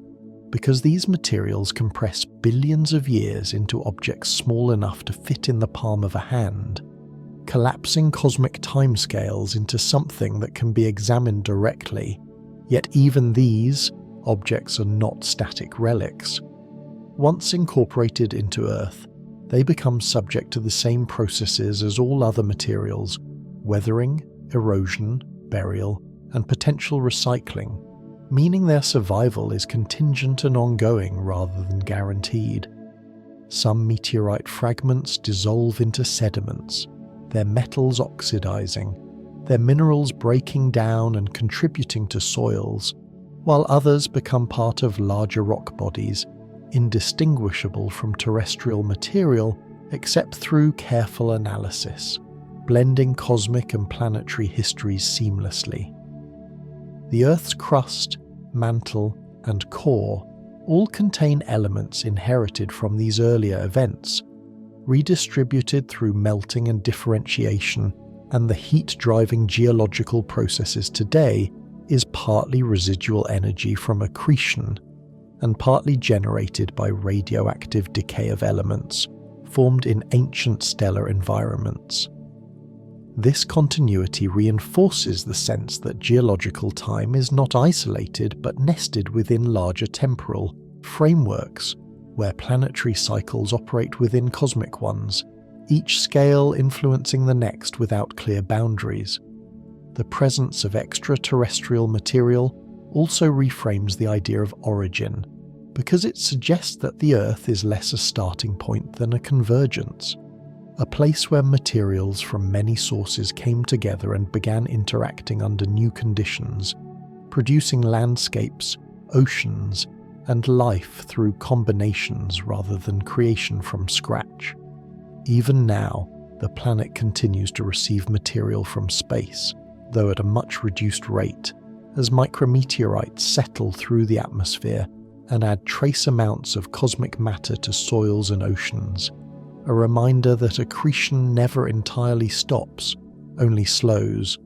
because these materials compress billions of years into objects small enough to fit in the palm of a hand, collapsing cosmic timescales into something that can be examined directly. Yet even these objects are not static relics. Once incorporated into Earth, they become subject to the same processes as all other materials: weathering, erosion, burial, and potential recycling, meaning their survival is contingent and ongoing rather than guaranteed. Some meteorite fragments dissolve into sediments, their metals oxidizing, their minerals breaking down and contributing to soils, while others become part of larger rock bodies, indistinguishable from terrestrial material except through careful analysis, blending cosmic and planetary histories seamlessly. The Earth's crust, mantle, and core all contain elements inherited from these earlier events, redistributed through melting and differentiation, and the heat-driving geological processes today is partly residual energy from accretion and partly generated by radioactive decay of elements formed in ancient stellar environments. This continuity reinforces the sense that geological time is not isolated but nested within larger temporal frameworks where planetary cycles operate within cosmic ones, each scale influencing the next without clear boundaries. The presence of extraterrestrial material also reframes the idea of origin, because it suggests that the Earth is less a starting point than a convergence, a place where materials from many sources came together and began interacting under new conditions, producing landscapes, oceans, and life through combinations rather than creation from scratch. Even now, the planet continues to receive material from space, though at a much reduced rate, as micrometeorites settle through the atmosphere and add trace amounts of cosmic matter to soils and oceans, a reminder that accretion never entirely stops, only slows.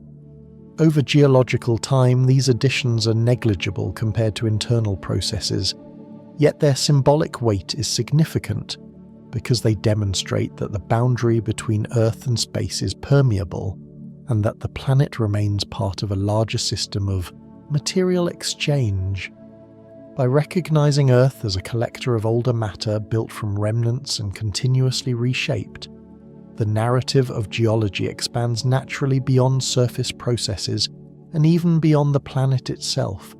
Over geological time, these additions are negligible compared to internal processes, yet their symbolic weight is significant because they demonstrate that the boundary between Earth and space is permeable, and that the planet remains part of a larger system of material exchange. By recognizing Earth as a collector of older matter built from remnants and continuously reshaped, the narrative of geology expands naturally beyond surface processes and even beyond the planet itself,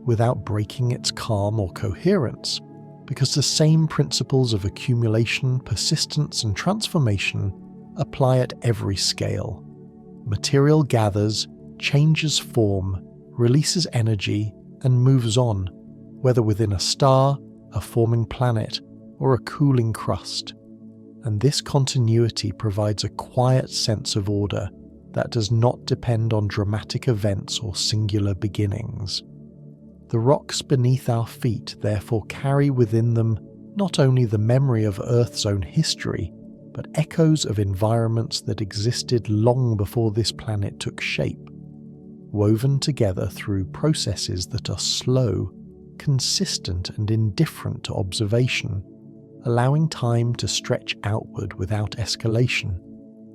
without breaking its calm or coherence, because the same principles of accumulation, persistence, and transformation apply at every scale. Material gathers, changes form, releases energy, and moves on, whether within a star, a forming planet, or a cooling crust. And this continuity provides a quiet sense of order that does not depend on dramatic events or singular beginnings. The rocks beneath our feet therefore carry within them not only the memory of Earth's own history, but echoes of environments that existed long before this planet took shape, woven together through processes that are slow, consistent, and indifferent to observation, allowing time to stretch outward without escalation,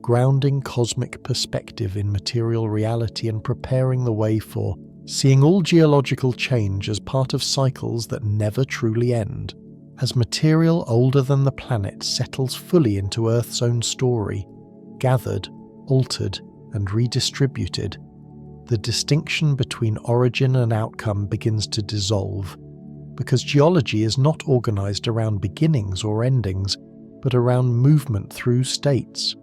grounding cosmic perspective in material reality and preparing the way for seeing all geological change as part of cycles that never truly end. As material older than the planet settles fully into Earth's own story, gathered, altered, and redistributed, the distinction between origin and outcome begins to dissolve, because geology is not organized around beginnings or endings, but around movement through states,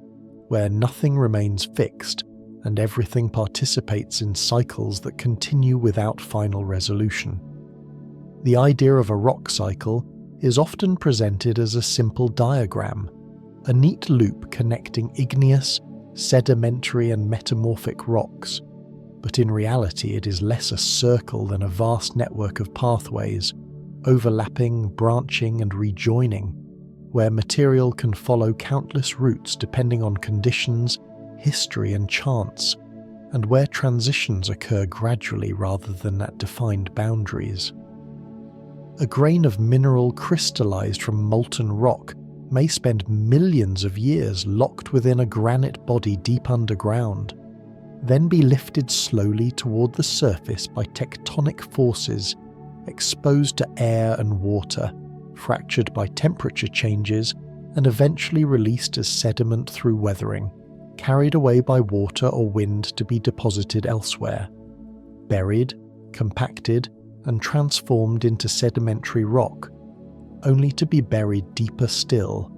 where nothing remains fixed and everything participates in cycles that continue without final resolution. The idea of a rock cycle is often presented as a simple diagram, a neat loop connecting igneous, sedimentary, and metamorphic rocks, but in reality it is less a circle than a vast network of pathways, overlapping, branching, and rejoining, where material can follow countless routes depending on conditions, history, and chance, and where transitions occur gradually rather than at defined boundaries. A grain of mineral crystallized from molten rock may spend millions of years locked within a granite body deep underground, then be lifted slowly toward the surface by tectonic forces, exposed to air and water, fractured by temperature changes, and eventually released as sediment through weathering, carried away by water or wind to be deposited elsewhere, buried, compacted, and transformed into sedimentary rock, only to be buried deeper still,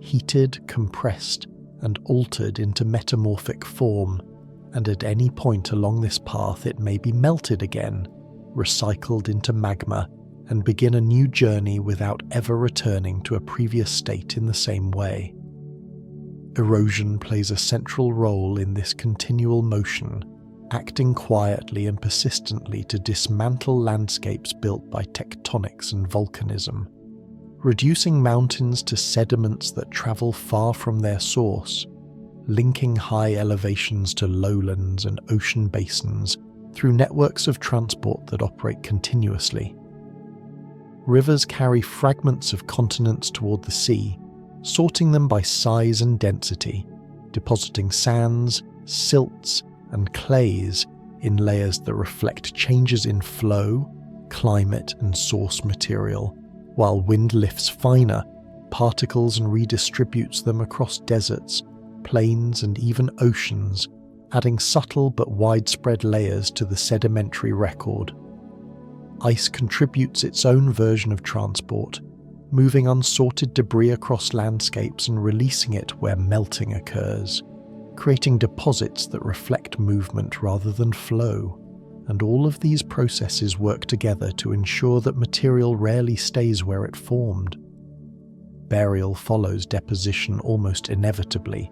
heated, compressed, and altered into metamorphic form, and at any point along this path it may be melted again, recycled into magma, and begin a new journey without ever returning to a previous state in the same way. Erosion plays a central role in this continual motion, acting quietly and persistently to dismantle landscapes built by tectonics and volcanism, reducing mountains to sediments that travel far from their source, linking high elevations to lowlands and ocean basins through networks of transport that operate continuously. Rivers carry fragments of continents toward the sea, sorting them by size and density, depositing sands, silts, and clays in layers that reflect changes in flow, climate, and source material, while wind lifts finer particles and redistributes them across deserts, plains, and even oceans, adding subtle but widespread layers to the sedimentary record. Ice contributes its own version of transport, moving unsorted debris across landscapes and releasing it where melting occurs, creating deposits that reflect movement rather than flow, and all of these processes work together to ensure that material rarely stays where it formed. Burial follows deposition almost inevitably,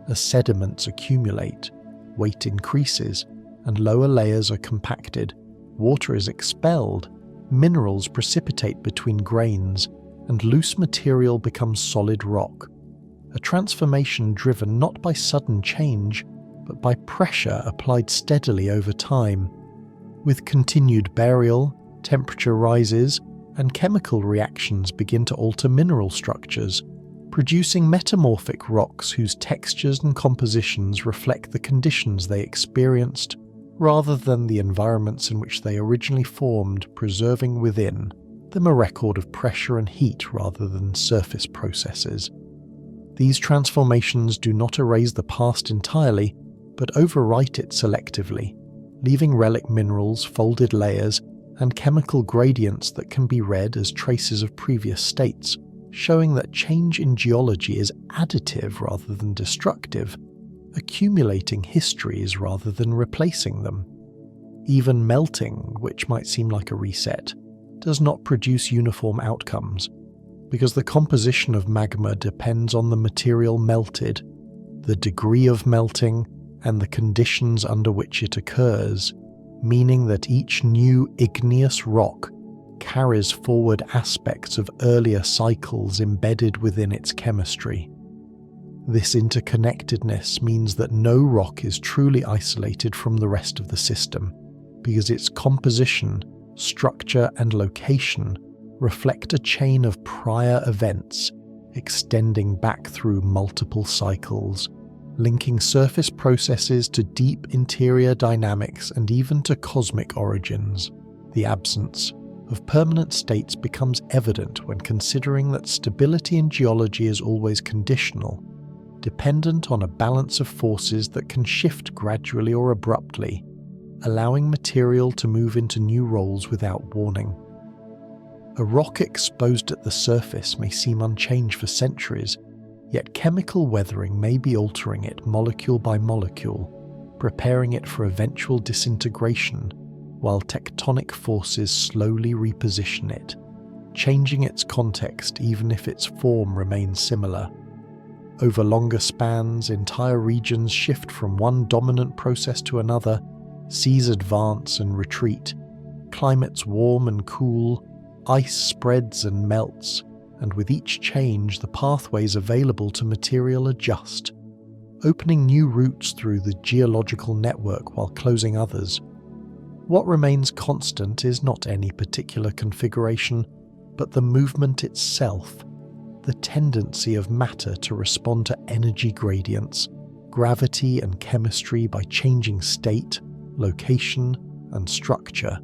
as sediments accumulate, weight increases, and lower layers are compacted, water is expelled, minerals precipitate between grains, and loose material becomes solid rock. A transformation driven not by sudden change, but by pressure applied steadily over time. With continued burial, temperature rises, and chemical reactions begin to alter mineral structures, producing metamorphic rocks whose textures and compositions reflect the conditions they experienced, rather than the environments in which they originally formed, preserving within them a record of pressure and heat rather than surface processes. These transformations do not erase the past entirely, but overwrite it selectively, leaving relic minerals, folded layers, and chemical gradients that can be read as traces of previous states, showing that change in geology is additive rather than destructive, accumulating histories rather than replacing them. Even melting, which might seem like a reset, does not produce uniform outcomes, because the composition of magma depends on the material melted, the degree of melting, and the conditions under which it occurs, meaning that each new igneous rock carries forward aspects of earlier cycles embedded within its chemistry. This interconnectedness means that no rock is truly isolated from the rest of the system, because its composition, structure, and location reflect a chain of prior events extending back through multiple cycles, linking surface processes to deep interior dynamics and even to cosmic origins. The absence of permanent states becomes evident when considering that stability in geology is always conditional, dependent on a balance of forces that can shift gradually or abruptly, allowing material to move into new roles without warning. A rock exposed at the surface may seem unchanged for centuries, yet chemical weathering may be altering it molecule by molecule, preparing it for eventual disintegration, while tectonic forces slowly reposition it, changing its context even if its form remains similar. Over longer spans, entire regions shift from one dominant process to another, seas advance and retreat, climates warm and cool, ice spreads and melts, and with each change the pathways available to material adjust, opening new routes through the geological network while closing others. What remains constant is not any particular configuration, but the movement itself, the tendency of matter to respond to energy gradients, gravity and chemistry by changing state, location, and structure,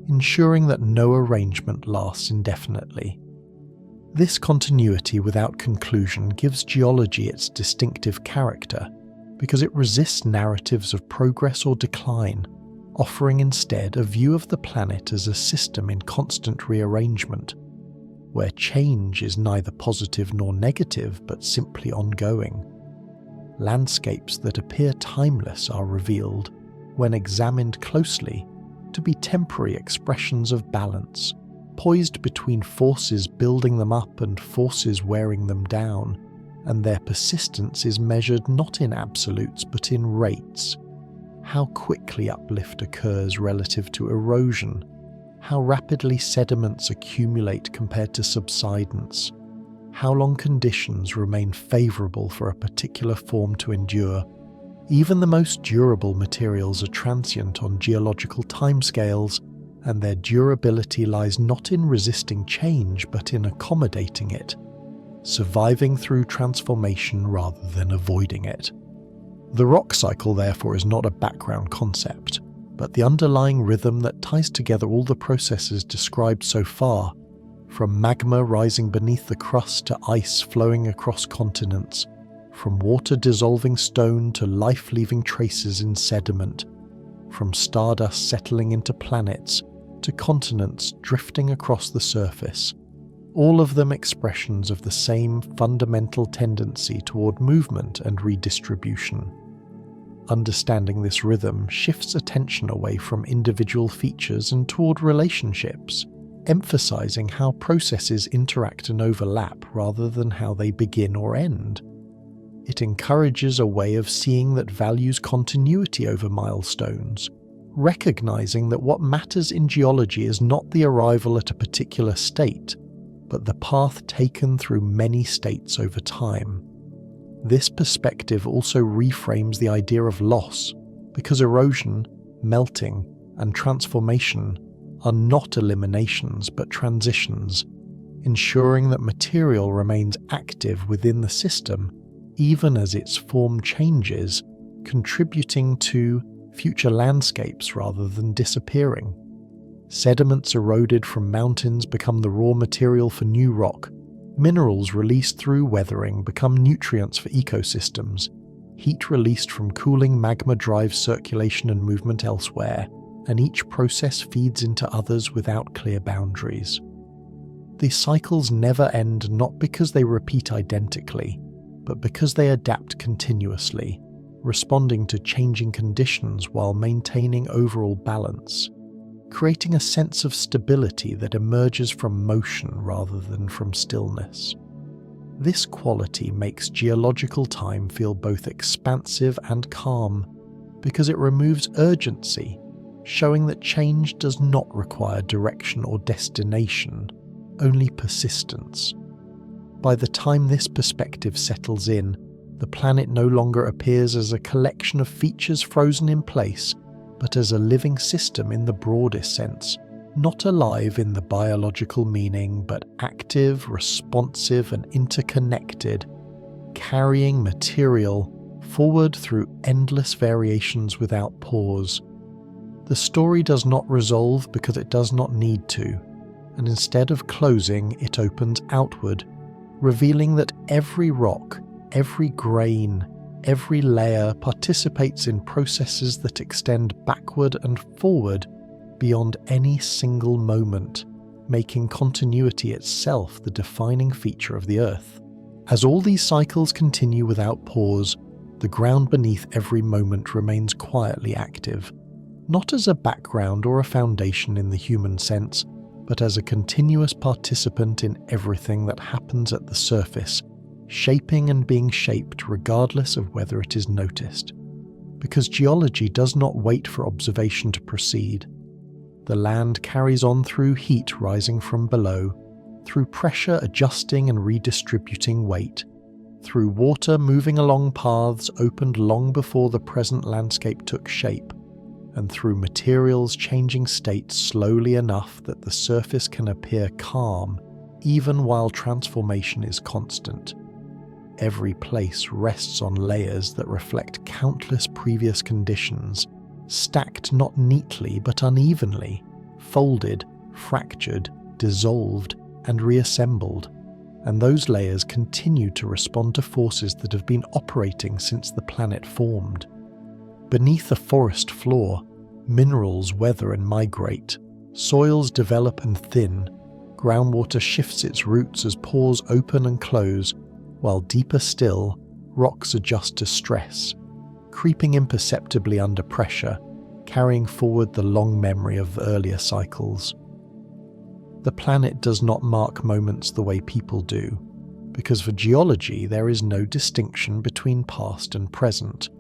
ensuring that no arrangement lasts indefinitely. This continuity without conclusion gives geology its distinctive character, because it resists narratives of progress or decline, offering instead a view of the planet as a system in constant rearrangement, where change is neither positive nor negative but simply ongoing. landscapes that appear timeless are revealed, when examined closely, to be temporary expressions of balance, poised between forces building them up and forces wearing them down, and their persistence is measured not in absolutes but in rates. How quickly uplift occurs relative to erosion, how rapidly sediments accumulate compared to subsidence, how long conditions remain favourable for a particular form to endure. Even the most durable materials are transient on geological timescales, and their durability lies not in resisting change but in accommodating it, surviving through transformation rather than avoiding it. The rock cycle, therefore, is not a background concept, but the underlying rhythm that ties together all the processes described so far, from magma rising beneath the crust to ice flowing across continents, from water dissolving stone to life leaving traces in sediment, from stardust settling into planets to continents drifting across the surface, all of them expressions of the same fundamental tendency toward movement and redistribution. Understanding this rhythm shifts attention away from individual features and toward relationships, emphasizing how processes interact and overlap rather than how they begin or end. It encourages a way of seeing that values continuity over milestones, recognizing that what matters in geology is not the arrival at a particular state, but the path taken through many states over time. This perspective also reframes the idea of loss, because erosion, melting, and transformation are not eliminations but transitions, ensuring that material remains active within the system even as its form changes, contributing to future landscapes rather than disappearing. Sediments eroded from mountains become the raw material for new rock. Minerals released through weathering become nutrients for ecosystems. Heat released from cooling magma drives circulation and movement elsewhere, and each process feeds into others without clear boundaries. These cycles never end not because they repeat identically, but because they adapt continuously, responding to changing conditions while maintaining overall balance, creating a sense of stability that emerges from motion rather than from stillness. This quality makes geological time feel both expansive and calm, because it removes urgency, showing that change does not require direction or destination, only persistence. By the time this perspective settles in, the planet no longer appears as a collection of features frozen in place, but as a living system in the broadest sense, not alive in the biological meaning, but active, responsive, and interconnected, carrying material forward through endless variations without pause. The story does not resolve because it does not need to, and instead of closing, it opens outward, revealing that every rock, every grain, every layer participates in processes that extend backward and forward beyond any single moment, making continuity itself the defining feature of the Earth. As all these cycles continue without pause, the ground beneath every moment remains quietly active, not as a background or a foundation in the human sense, but as a continuous participant in everything that happens at the surface, shaping and being shaped regardless of whether it is noticed. Because geology does not wait for observation to proceed. The land carries on through heat rising from below, through pressure adjusting and redistributing weight, through water moving along paths opened long before the present landscape took shape, and through materials changing state slowly enough that the surface can appear calm even while transformation is constant. Every place rests on layers that reflect countless previous conditions, stacked not neatly but unevenly, folded, fractured, dissolved, and reassembled, and those layers continue to respond to forces that have been operating since the planet formed. Beneath the forest floor, minerals weather and migrate, soils develop and thin, groundwater shifts its roots as pores open and close, while deeper still, rocks adjust to stress, creeping imperceptibly under pressure, carrying forward the long memory of earlier cycles. The planet does not mark moments the way people do, because for geology there is no distinction between past and present,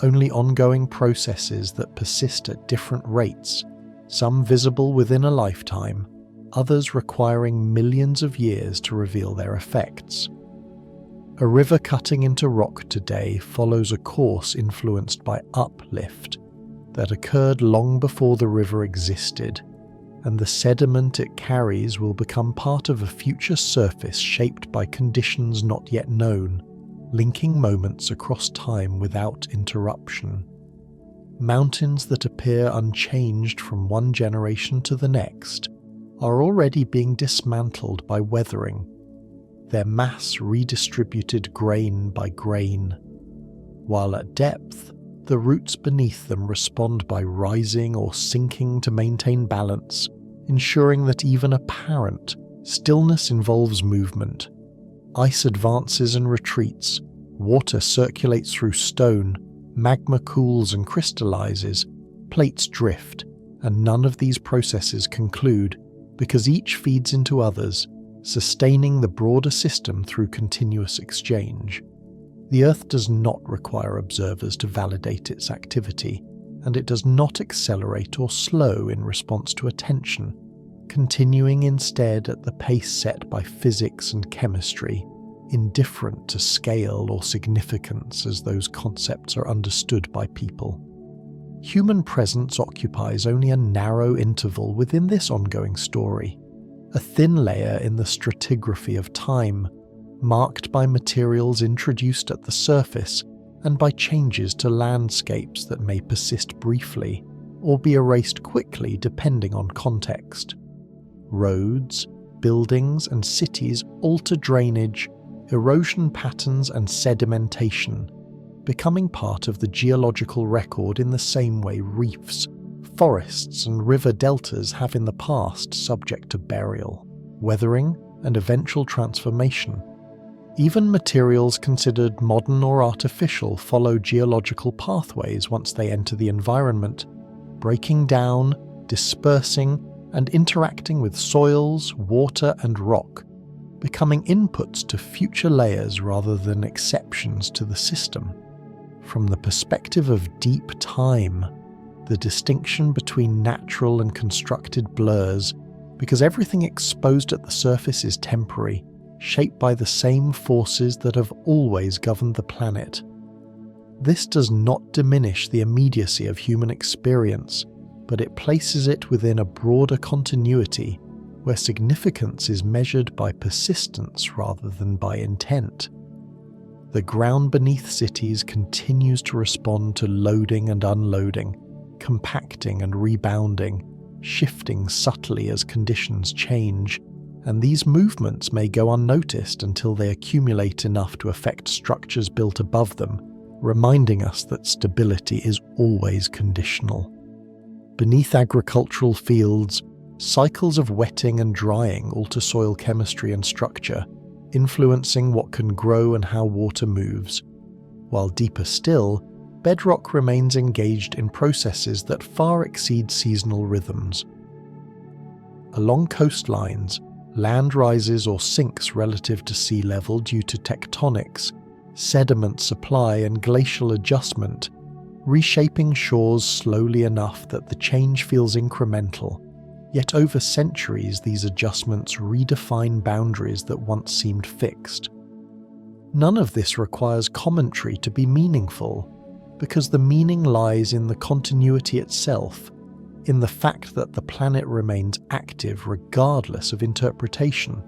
only ongoing processes that persist at different rates, some visible within a lifetime, others requiring millions of years to reveal their effects. A river cutting into rock today follows a course influenced by uplift that occurred long before the river existed, and the sediment it carries will become part of a future surface shaped by conditions not yet known, linking moments across time without interruption. Mountains that appear unchanged from one generation to the next are already being dismantled by weathering, their mass redistributed grain by grain, while at depth, the roots beneath them respond by rising or sinking to maintain balance, ensuring that even apparent stillness involves movement. Ice advances and retreats, water circulates through stone, magma cools and crystallizes, plates drift, and none of these processes conclude because each feeds into others, sustaining the broader system through continuous exchange. The Earth does not require observers to validate its activity, and it does not accelerate or slow in response to attention, continuing instead at the pace set by physics and chemistry, indifferent to scale or significance as those concepts are understood by people. Human presence occupies only a narrow interval within this ongoing story, a thin layer in the stratigraphy of time, marked by materials introduced at the surface and by changes to landscapes that may persist briefly or be erased quickly depending on context. Roads, buildings, and cities alter drainage, erosion patterns, and sedimentation, becoming part of the geological record in the same way reefs, forests, and river deltas have in the past, subject to burial, weathering, and eventual transformation. Even materials considered modern or artificial follow geological pathways once they enter the environment, breaking down, dispersing, and interacting with soils, water, and rock, becoming inputs to future layers rather than exceptions to the system. From the perspective of deep time, the distinction between natural and constructed blurs, because everything exposed at the surface is temporary, shaped by the same forces that have always governed the planet. This does not diminish the immediacy of human experience, but it places it within a broader continuity where significance is measured by persistence rather than by intent. The ground beneath cities continues to respond to loading and unloading, compacting and rebounding, shifting subtly as conditions change, and these movements may go unnoticed until they accumulate enough to affect structures built above them, reminding us that stability is always conditional. Beneath agricultural fields, cycles of wetting and drying alter soil chemistry and structure, influencing what can grow and how water moves, while deeper still, bedrock remains engaged in processes that far exceed seasonal rhythms. Along coastlines, land rises or sinks relative to sea level due to tectonics, sediment supply, and glacial adjustment, reshaping shores slowly enough that the change feels incremental. Yet over centuries, these adjustments redefine boundaries that once seemed fixed. None of this requires commentary to be meaningful, because the meaning lies in the continuity itself, in the fact that the planet remains active regardless of interpretation.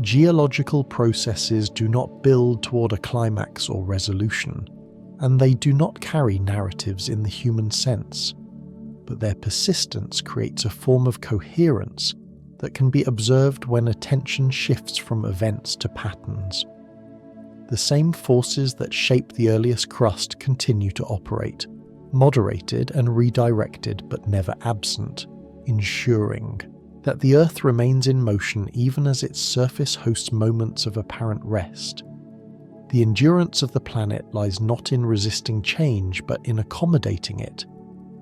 Geological processes do not build toward a climax or resolution, and they do not carry narratives in the human sense, but their persistence creates a form of coherence that can be observed when attention shifts from events to patterns. The same forces that shape the earliest crust continue to operate, moderated and redirected but never absent, ensuring that the Earth remains in motion even as its surface hosts moments of apparent rest. The endurance of the planet lies not in resisting change but in accommodating it,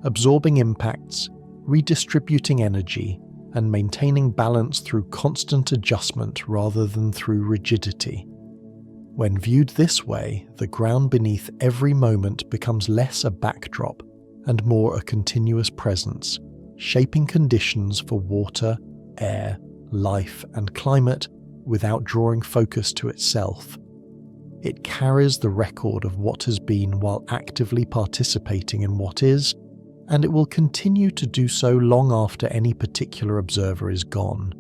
absorbing impacts, redistributing energy, and maintaining balance through constant adjustment rather than through rigidity. When viewed this way, the ground beneath every moment becomes less a backdrop and more a continuous presence, shaping conditions for water, air, life, and climate without drawing focus to itself. It carries the record of what has been while actively participating in what is, and it will continue to do so long after any particular observer is gone.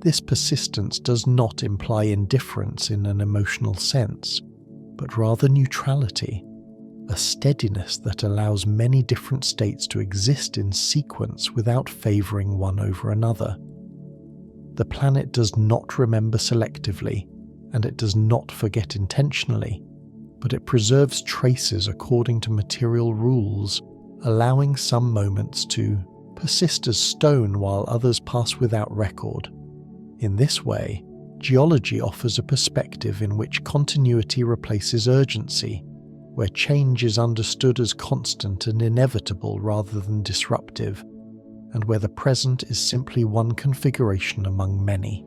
This persistence does not imply indifference in an emotional sense, but rather neutrality, a steadiness that allows many different states to exist in sequence without favouring one over another. The planet does not remember selectively, and it does not forget intentionally, but it preserves traces according to material rules, allowing some moments to persist as stone while others pass without record. In this way, geology offers a perspective in which continuity replaces urgency, where change is understood as constant and inevitable rather than disruptive, and where the present is simply one configuration among many.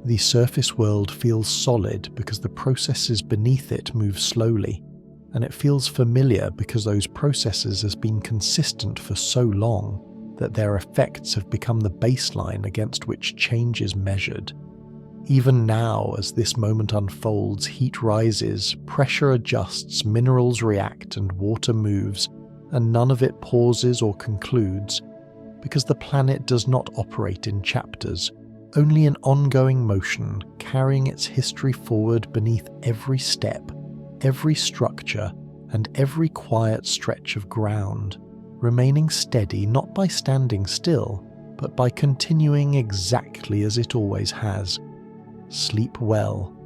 The surface world feels solid because the processes beneath it move slowly, and it feels familiar because those processes have been consistent for so long that their effects have become the baseline against which change is measured. Even now, as this moment unfolds, heat rises, pressure adjusts, minerals react, and water moves, and none of it pauses or concludes, because the planet does not operate in chapters, only in ongoing motion, carrying its history forward beneath every step, every structure, and every quiet stretch of ground, remaining steady not by standing still, but by continuing exactly as it always has. Sleep well.